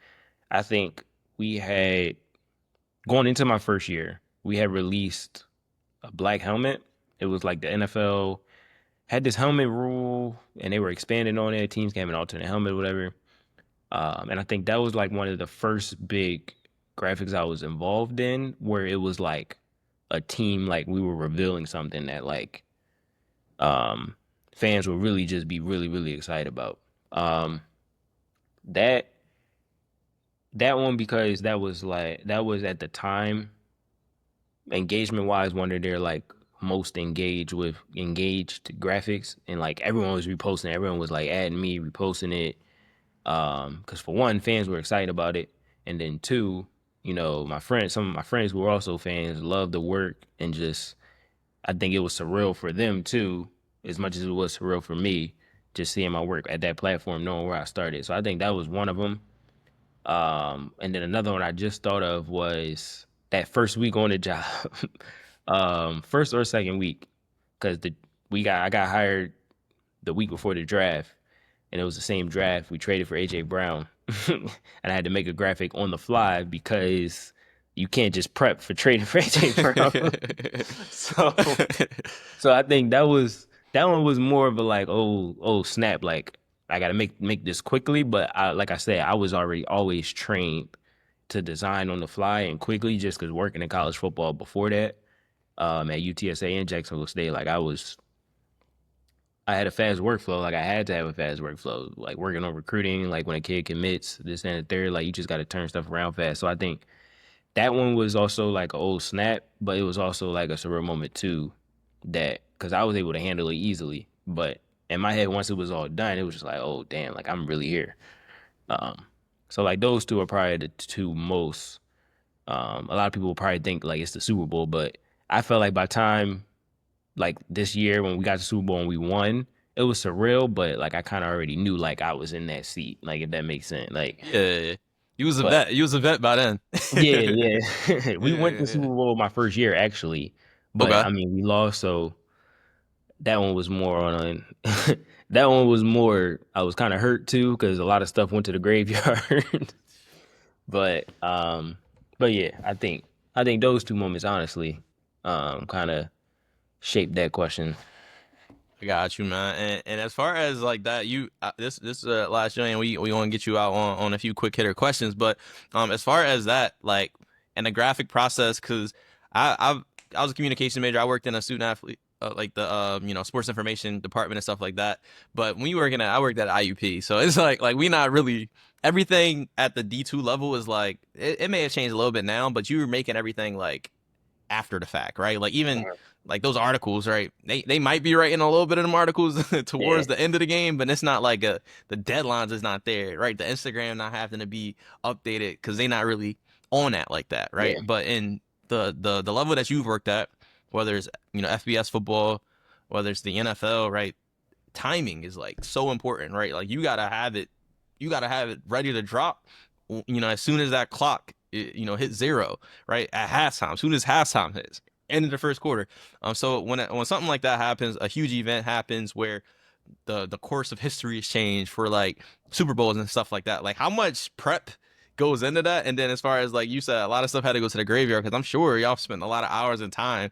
I think we had going into my first year, we had released a black helmet. It was like the NFL had this helmet rule and they were expanding on it. Teams can have an alternate helmet, whatever. And I think that was like one of the first big graphics I was involved in where it was like a team, like we were revealing something that like um fans would really just be really, really excited about. Um that that one because that was at the time engagement wise one of their like most engaged graphics, and like everyone was reposting, everyone was like adding me, reposting it. Because for one, fans were excited about it, and then two, some of my friends who were also fans loved the work, and just I think it was surreal for them too, as much as it was surreal for me, just seeing my work at that platform, knowing where I started. So I think that was one of them. And then another one I just thought of was that first week on the job, first or second week, because the we got I got hired the week before the draft, and it was the same draft. We traded for AJ Brown, and I had to make a graphic on the fly because you can't just prep for trading for AJ Brown. so, so I think that one was more of a like, oh snap, like I gotta make this quickly. But like I said, I was already always trained to design on the fly and quickly, just because working in college football before that, at UTSA and Jacksonville State, like I had a fast workflow. Like I had to have a fast workflow. Like working on recruiting, like when a kid commits, this and the third, like you just got to turn stuff around fast. So I think that one was also like an old snap, but it was also like a surreal moment too. That because I was able to handle it easily, but in my head, once it was all done, it was just like, oh damn, like I'm really here. Um, so like those two are probably the two most. A lot of people will probably think like it's the Super Bowl, but I felt like by time like this year when we got to Super Bowl and we won, it was surreal, but like I kind of already knew like I was in that seat, like if that makes sense. Like, Yeah, you was a but vet. You was a vet by then. yeah, yeah, we went to Yeah. Super Bowl my first year actually, but Okay. I mean we lost, so that one was more on that one was more I was kind of hurt too because a lot of stuff went to the graveyard. But yeah, I think those two moments honestly kind of shaped that question. I got you, man. And as far as like that, you this last joint, we want to get you out on a few quick hitter questions. But as far as that, like, and the graphic process, because I was a communication major. I worked in a student athlete. Like the sports information department and stuff like that. But when you working at, I worked at IUP, so it's like we not really everything at the D2 level is like it may have changed a little bit now, but you were making everything like after the fact, right? Like even like those articles, right? They might be writing a little bit of them articles Yeah, towards the end of the game, but it's not like the deadlines is not there, right? The Instagram not having to be updated because they not really on that like that, right? yeah, But in the level that you've worked at, whether it's FBS football, whether it's the NFL, right? Timing is like so important, right? Like you gotta have it ready to drop, as soon as that clock, hit zero, right? At halftime, as soon as halftime hits, end of the first quarter. So when something like that happens, a huge event happens where the course of history is changed for like Super Bowls and stuff like that. Like how much prep goes into that? And then as far as like you said, a lot of stuff had to go to the graveyard because I'm sure y'all spent a lot of hours and time.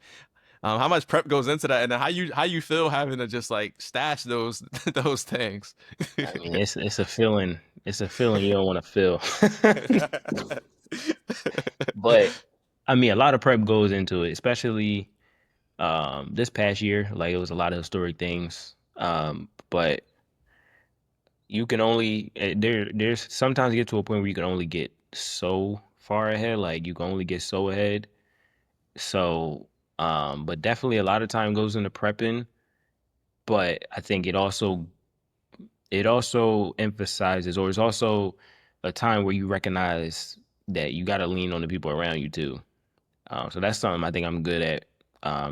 How much prep goes into that, and then how you feel having to just like stash those those things? I mean it's a feeling. It's a feeling you don't want to feel. But I mean, a lot of prep goes into it, especially this past year. Like it was a lot of historic things. But you can only there's sometimes you get to a point where you can only get so far ahead. Like you can only get so ahead. So, but definitely a lot of time goes into prepping. But I think it also emphasizes, or it's also a time where you recognize that you got to lean on the people around you too. So that's something I think I'm good at.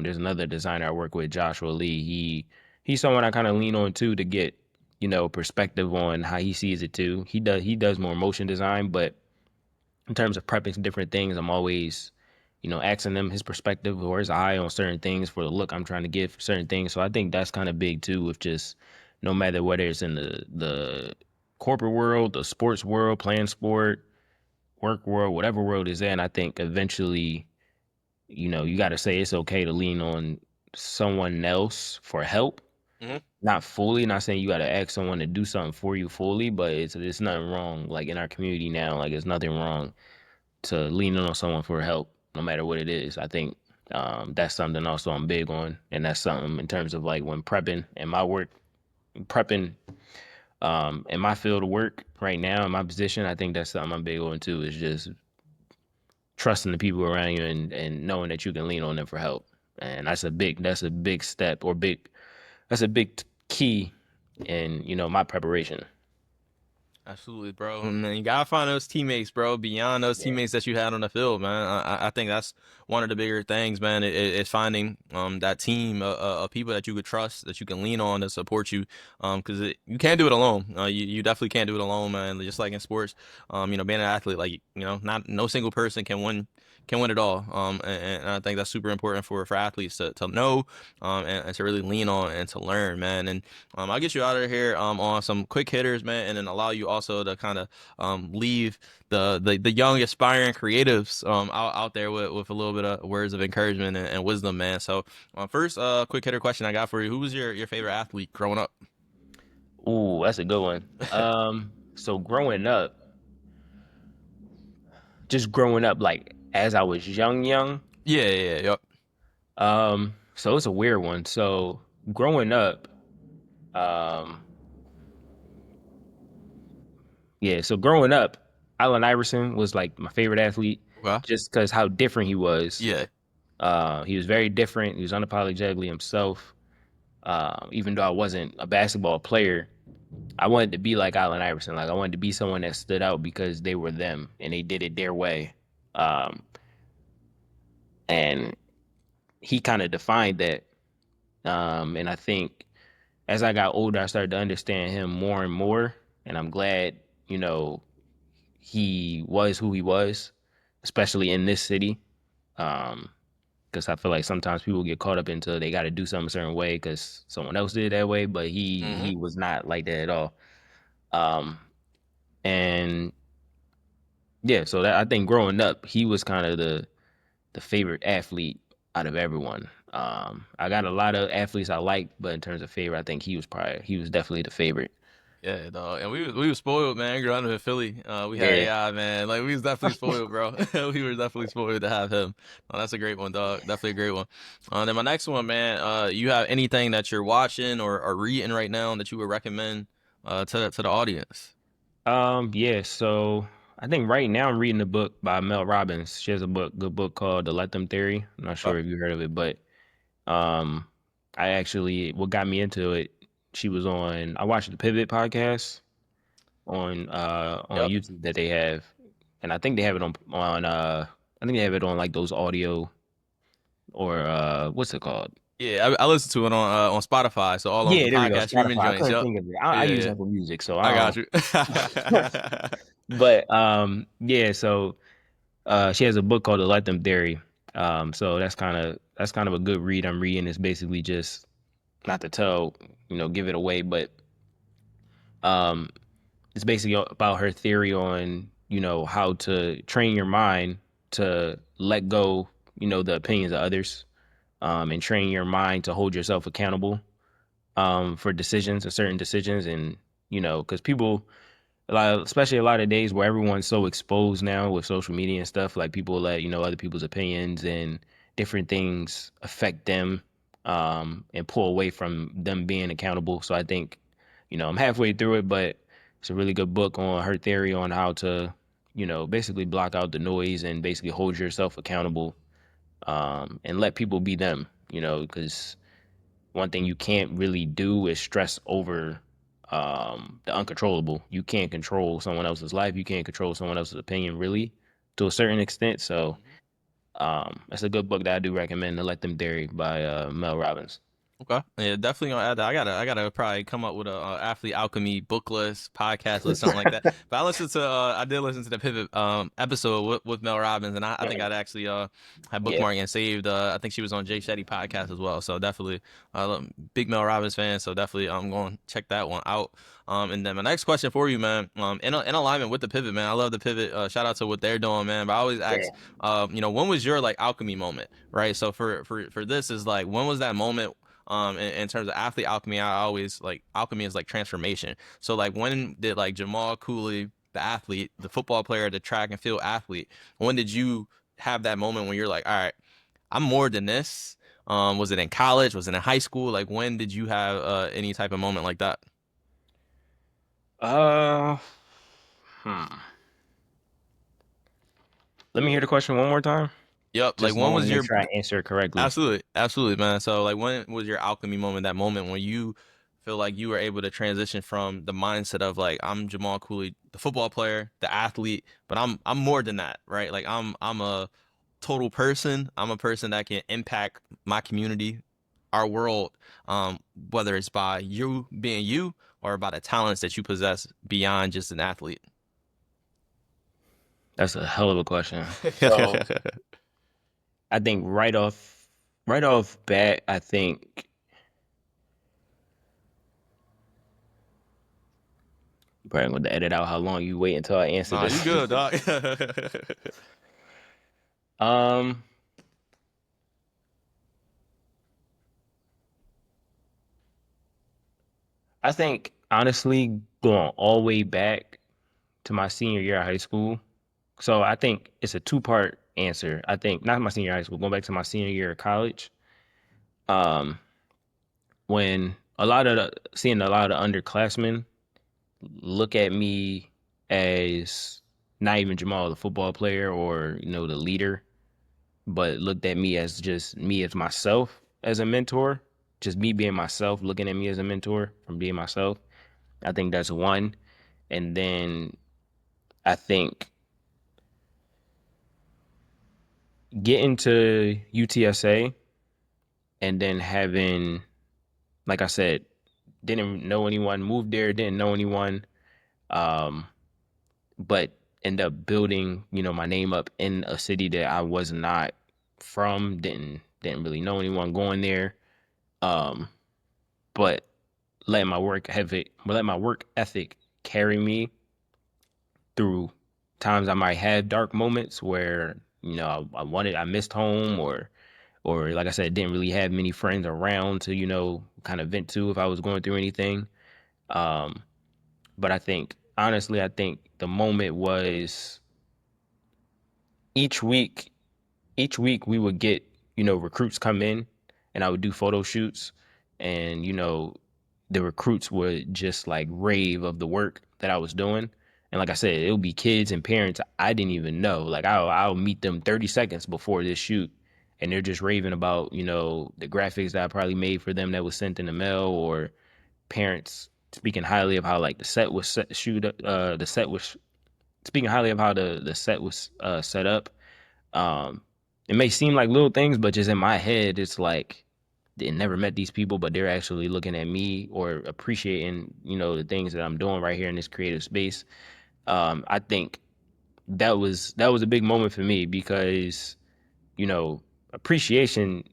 There's another designer I work with, Joshua Lee. He's someone I kind of lean on too to get, perspective on how he sees it too. He does more motion design, but in terms of prepping different things, I'm always, asking them his perspective or his eye on certain things for the look I'm trying to give for certain things. So I think that's kind of big too, with just no matter whether it's in the corporate world, the sports world, playing sport, work world, whatever world is in. I think eventually, you got to say it's okay to lean on someone else for help. Mhm. Not fully, not saying you got to ask someone to do something for you fully, but it's nothing wrong. Like in our community now, like it's nothing wrong to lean on someone for help, no matter what it is. I think that's something also I'm big on, and that's something in terms of like when prepping and my work, prepping in my field of work right now in my position. I think that's something I'm big on too. Is just trusting the people around you and knowing that you can lean on them for help. And that's a big step or that's a big key in my preparation. Absolutely, bro. And then you gotta find those teammates, bro, beyond those Yeah. teammates that you had on the field, man. I think that's one of the bigger things, man. Is finding that team of people that you could trust, that you can lean on to support you. Because you can't do it alone. You definitely can't do it alone, man. Just like in sports, being an athlete, like not no single person can win it all. And I think that's super important for athletes to know, and to really lean on and to learn, man. And I'll get you out of here on some quick hitters, man, and then allow you also to kind of leave the young aspiring creatives out there with a little bit of words of encouragement and wisdom, man. So first quick hitter question I got for you: who was your favorite athlete growing up? Ooh, that's a good one. So growing up, like as I was young. Yeah, yeah, yeah, yep. So it's a weird one. So growing up, um, yeah. So growing up, Allen Iverson was like my favorite athlete, Okay. just because how different he was. Yeah. He was very different. He was unapologetically himself. Even though I wasn't a basketball player, I wanted to be like Allen Iverson. Like I wanted to be someone that stood out because they were them and they did it their way. Um, and he kind of defined that. And I think as I got older, I started to understand him more and more. And I'm glad, you know, he was who he was, especially in this city. Um, because I feel like sometimes people get caught up into they got to do something a certain way because someone else did it that way, but he was not like that at all. Um, and yeah, so that I think growing up, he was kind of the favorite athlete out of everyone. I got a lot of athletes I like, but in terms of favorite, I think he was definitely the favorite. Yeah, dog. And we was spoiled, man. Growing up in Philly, we had Yeah. AI, man. Like we was definitely spoiled, bro. We were definitely spoiled to have him. Oh, that's a great one, dog. Definitely a great one. Then my next one, man. You have anything that you're watching or reading right now that you would recommend to the audience? Yeah, so I think right now I'm reading a book by Mel Robbins. She has a good book called The Let Them Theory. I'm not Uh, sure if you heard of it, but um I actually what got me into it, I watched the Pivot podcast on yep. YouTube that they have. And I think they have it I think they have it on like those audio or what's it called? Yeah, I listened to it on Spotify, so all on the Yeah, there we go. podcast streaming Spotify. I joints. couldn't Yep. think of it. I use Yeah, Apple Music, so I I got you. don't. But yeah, so she has a book called The Let Them Theory. So that's kind of a good read I'm reading. It's basically just not to tell, give it away, but um it's basically about her theory on, how to train your mind to let go, the opinions of others, and train your mind to hold yourself accountable for decisions or certain decisions. And, because people, especially a lot of days where everyone's so exposed now with social media and stuff, like people let, other people's opinions and different things affect them, and pull away from them being accountable. So I think, I'm halfway through it, but it's a really good book on her theory on how to, basically block out the noise and basically hold yourself accountable, and let people be them, because one thing you can't really do is stress over the uncontrollable. You can't control someone else's life. You can't control someone else's opinion really to a certain extent. So that's a good book that I do recommend, To Let Them Dairy by Mel Robbins. Okay. Yeah, definitely gonna add that. I gotta probably come up with a athlete alchemy book list, podcast list, something like that. But I did listen to the Pivot episode with Mel Robbins, and I think I'd actually had Yeah. bookmarked and saved. I think she was on Jay Shetty podcast as well. So definitely big Mel Robbins fan. So definitely I'm going to check that one out. And then my next question for you, man. In alignment with the Pivot, man. I love the Pivot. Shout out to what they're doing, man. But I always ask, when was your like alchemy moment, right? So for this is like, when was that moment? In terms of athlete alchemy, I always like alchemy is like transformation. So like, when did like Jamal Cooley, the athlete, the football player, the track and field athlete, when did you have that moment when you're like, all right, I'm more than this? Was it in college? Was it in high school? Like, when did you have any type of moment like that? Uh, hmm. Let me hear the question one more time. Yep. Like, Just when want to was make your sure I answer it correctly. Absolutely, absolutely, man. So, like, when was your alchemy moment? That moment when you feel like you were able to transition from the mindset of like, I'm Jamal Cooley, the football player, the athlete, but I'm more than that, right? Like, I'm a total person. I'm a person that can impact my community, our world, whether it's by you being you or by the talents that you possess beyond just an athlete. That's a hell of a question. So I think right off bat, I think you probably going to edit out how long you wait until I answer Nah, you this. good, dog. um, I think honestly, going all the way back to my senior year of high school. So I think it's a two-part answer. I think not my senior year of high school, going back to my senior year of college. Um, when seeing a lot of underclassmen look at me as not even Jamal, the football player, or the leader, but looked at me as just me as myself as a mentor, just me being myself, looking at me as a mentor from being myself. I think that's one. And then I think getting to UTSA and then having, like I said, didn't know anyone, moved there, didn't know anyone, um, but end up building, my name up in a city that I was not from. Didn't really know anyone going there. Um, but let my work ethic carry me through times I might have dark moments where, I missed home, or like I said, didn't really have many friends around to, kind of vent to if I was going through anything. Um, but honestly, I think the moment was each week, each week we would get, recruits come in, and I would do photo shoots, and, the recruits would just like rave of the work that I was doing. And like I said, it would be kids and parents I didn't even know. Like I'll meet them 30 seconds before this shoot, and they're just raving about, the graphics that I probably made for them that was sent in the mail, or parents speaking highly of how like the set was the set was speaking highly of how the set was set up. Um, it may seem like little things, but just in my head, it's like they never met these people, but they're actually looking at me or appreciating, the things that I'm doing right here in this creative space. I think that was a big moment for me because, appreciation,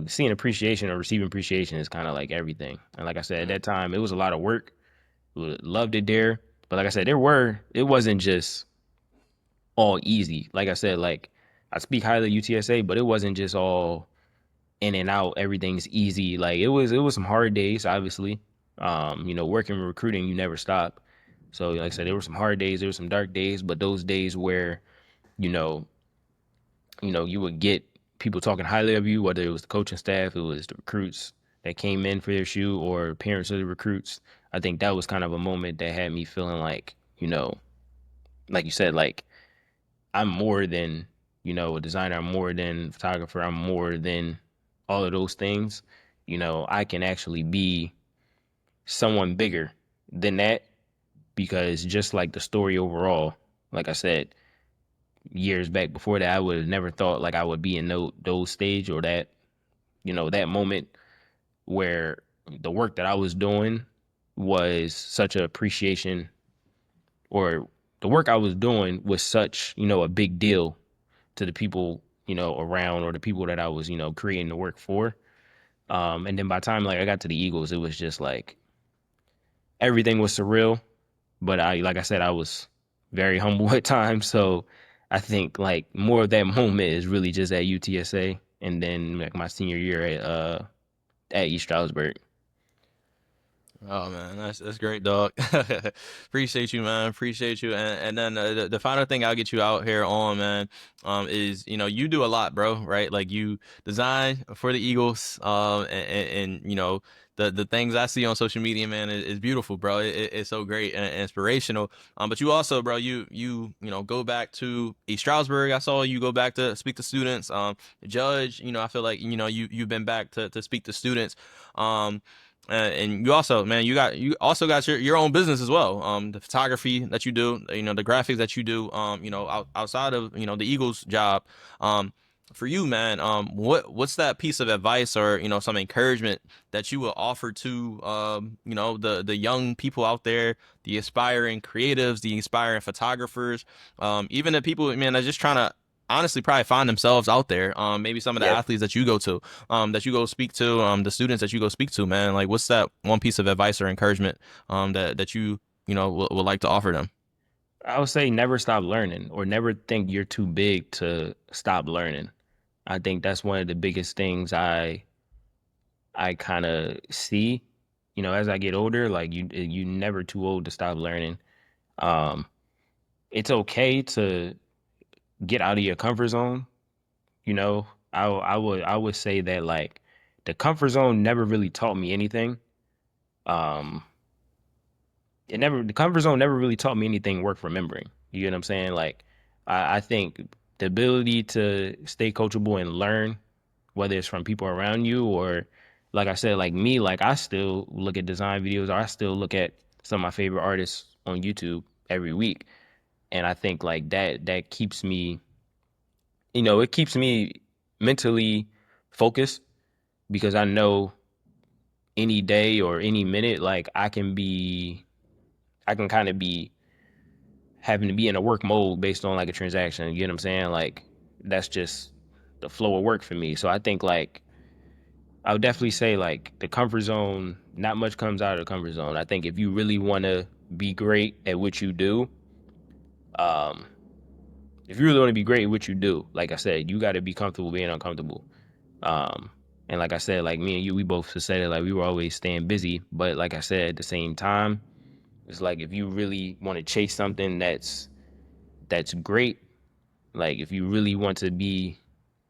seeing appreciation or receiving appreciation is kind of like everything. And like I said, at that time, it was a lot of work. Loved it there, but like I said, it wasn't just all easy. Like I said, like I speak highly of UTSA, but it wasn't just all in and out. Everything's easy. Like it was some hard days, obviously. Working with recruiting, you never stop. So like I said, there were some hard days, there were some dark days, but those days where, you know, you would get people talking highly of you, whether it was the coaching staff, it was the recruits that came in for their shoe, or parents of the recruits. I think that was kind of a moment that had me feeling like, like you said, like I'm more than, a designer, I'm more than a photographer, I'm more than all of those things. I can actually be someone bigger than that, because just like the story overall, like I said, years back before that, I would have never thought like I would be in those stage, or that, that moment where the work that I was doing was such an appreciation, or the work I was doing was such, a big deal to the people, around, or the people that I was, creating the work for. And then by the time like I got to the Eagles, it was just like everything was surreal. But like I said, I was very humble at times. So I think like more of that moment is really just at UTSA, and then like my senior year at East Stroudsburg. Oh man, that's great, dog. Appreciate you, man. Appreciate you. And then the final thing I'll get you out here on, man, is you do a lot, bro. Right? Like you design for the Eagles, and the things I see on social media, man, is beautiful, bro. It's so great and inspirational. But you also, bro, go back to East Stroudsburg. I saw you go back to speak to students. Judge, I feel like you've been back to speak to students. And you also, man, you also got your own business as well. The photography that you do, the graphics that you do, outside of the Eagles job. For you, man, what's that piece of advice, or some encouragement that you will offer to the young people out there, the aspiring creatives, the aspiring photographers, even the people, man, that's just trying to honestly probably find themselves out there. Maybe some of the Yeah. athletes that you go to, that you go speak to, the students that you go speak to, man. Like, what's that one piece of advice or encouragement, that you would like to offer them? I would say never stop learning, or never think you're too big to stop learning. I think that's one of the biggest things I kind of see, as I get older. Like you never too old to stop learning. Um, it's okay to get out of your comfort zone. I would say that like the comfort zone never really taught me anything. Um, the comfort zone never really taught me anything worth remembering. You get what I'm saying? Like I think the ability to stay coachable and learn, whether it's from people around you, or like I said, like me, like I still look at design videos, or I still look at some of my favorite artists on YouTube every week. And I think like that keeps me, it keeps me mentally focused, because I know any day or any minute, like I can kind of be having to be in a work mode based on like a transaction. You get what I'm saying? Like that's just the flow of work for me. So I think like I would definitely say like the comfort zone, not much comes out of the comfort zone. I think if you really want to be great at what you do, um, if you really want to be great at what you do, like I said, you got to be comfortable being uncomfortable. Um, and like I said, like me and you, we both said it, like we were always staying busy. But like I said, at the same time, it's like if you really want to chase something that's great, like if you really want to be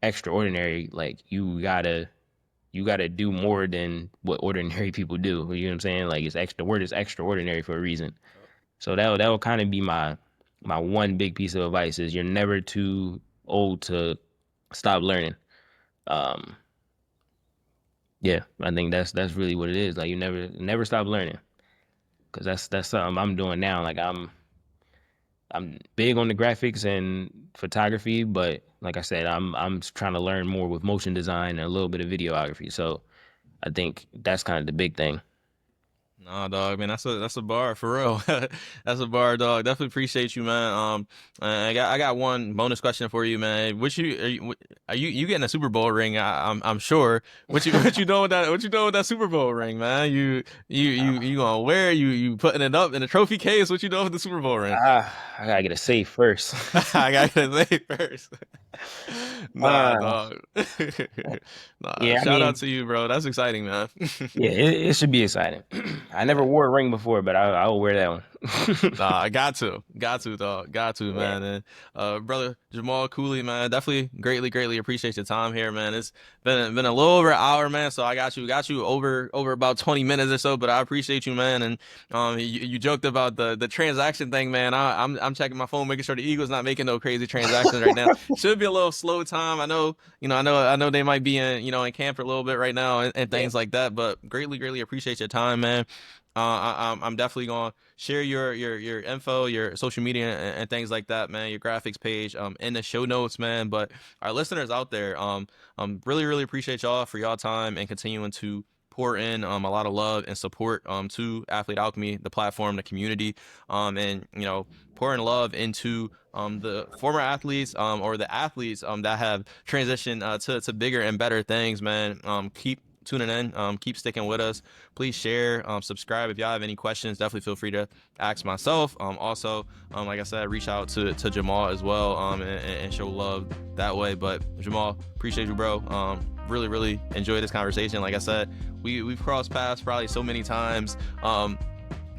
extraordinary, like you gotta do more than what ordinary people do. You know what I'm saying? Like the word is extraordinary for a reason. So that will kind of be my one big piece of advice is you're never too old to stop learning. Um, yeah, I think that's really what it is. Like you never stop learning, because that's something I'm doing now. Like I'm big on the graphics and photography, but like I said, I'm trying to learn more with motion design and a little bit of videography. So I think that's kind of the big thing. Nah, dog, man, that's a bar for real. That's a bar, dog. Definitely appreciate you, man. I got one bonus question for you, man. Which you getting a Super Bowl ring? I'm sure. What you doing with that? What you doing with that Super Bowl ring, man? You gonna wear? You putting it up in a trophy case? What you doing with the Super Bowl ring? I gotta get a safe first. I gotta say first. Nah, uh, dog. Nah, yeah, I shout out mean, to you, bro. That's exciting, man. yeah, it should be exciting. I never wore a ring before, but I will wear that one. Nah, I got to, dog, got to, Yeah, man. And brother Jamal Cooley, man, definitely greatly appreciate your time here, man. It's been a little over an hour, man. So I got you over about 20 minutes or so, but I appreciate you, man. And you joked about the transaction thing, man. I'm checking my phone, making sure the Eagles not making no crazy transactions right now. Should be a little slow time. I know, I know they might be in camp for a little bit right now and yeah, things like that. But greatly appreciate your time, man. I'm definitely gonna share your info, your social media and things like that, man. Your graphics page, in the show notes, man. But our listeners out there, really appreciate y'all for y'all time and continuing to pour in a lot of love and support to Athlete Alchemy, the platform, the community, and pouring love into the former athletes or the athletes that have transitioned to bigger and better things, man. Keep tuning in, keep sticking with us. Please share, subscribe. If y'all have any questions, definitely feel free to ask myself. Also, like I said, reach out to Jamal as well, and show love that way. But Jamal, appreciate you, bro. Really enjoy this conversation. Like I said, we've crossed paths probably so many times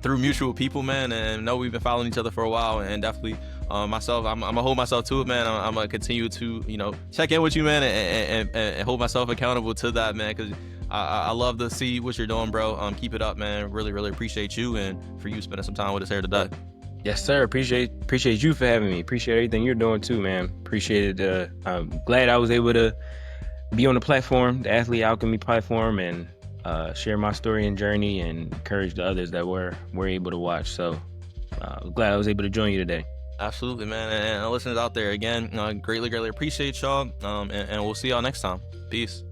through mutual people, man, and know we've been following each other for a while, and definitely myself, I'm gonna hold myself to it, man. I'm gonna continue to check in with you, man, and hold myself accountable to that, man, because I love to see what you're doing, bro. Keep it up, man. Really appreciate you and for you spending some time with us here today. yes, sir. Appreciate you for having me. Appreciate everything you're doing too, man. Appreciate it. I'm glad I was able to be on the platform, the Athlete Alchemy platform, and share my story and journey and encourage the others that were able to watch. So glad I was able to join you today. Absolutely, man. And listeners out there, again, greatly appreciate y'all. And we'll see y'all next time. Peace.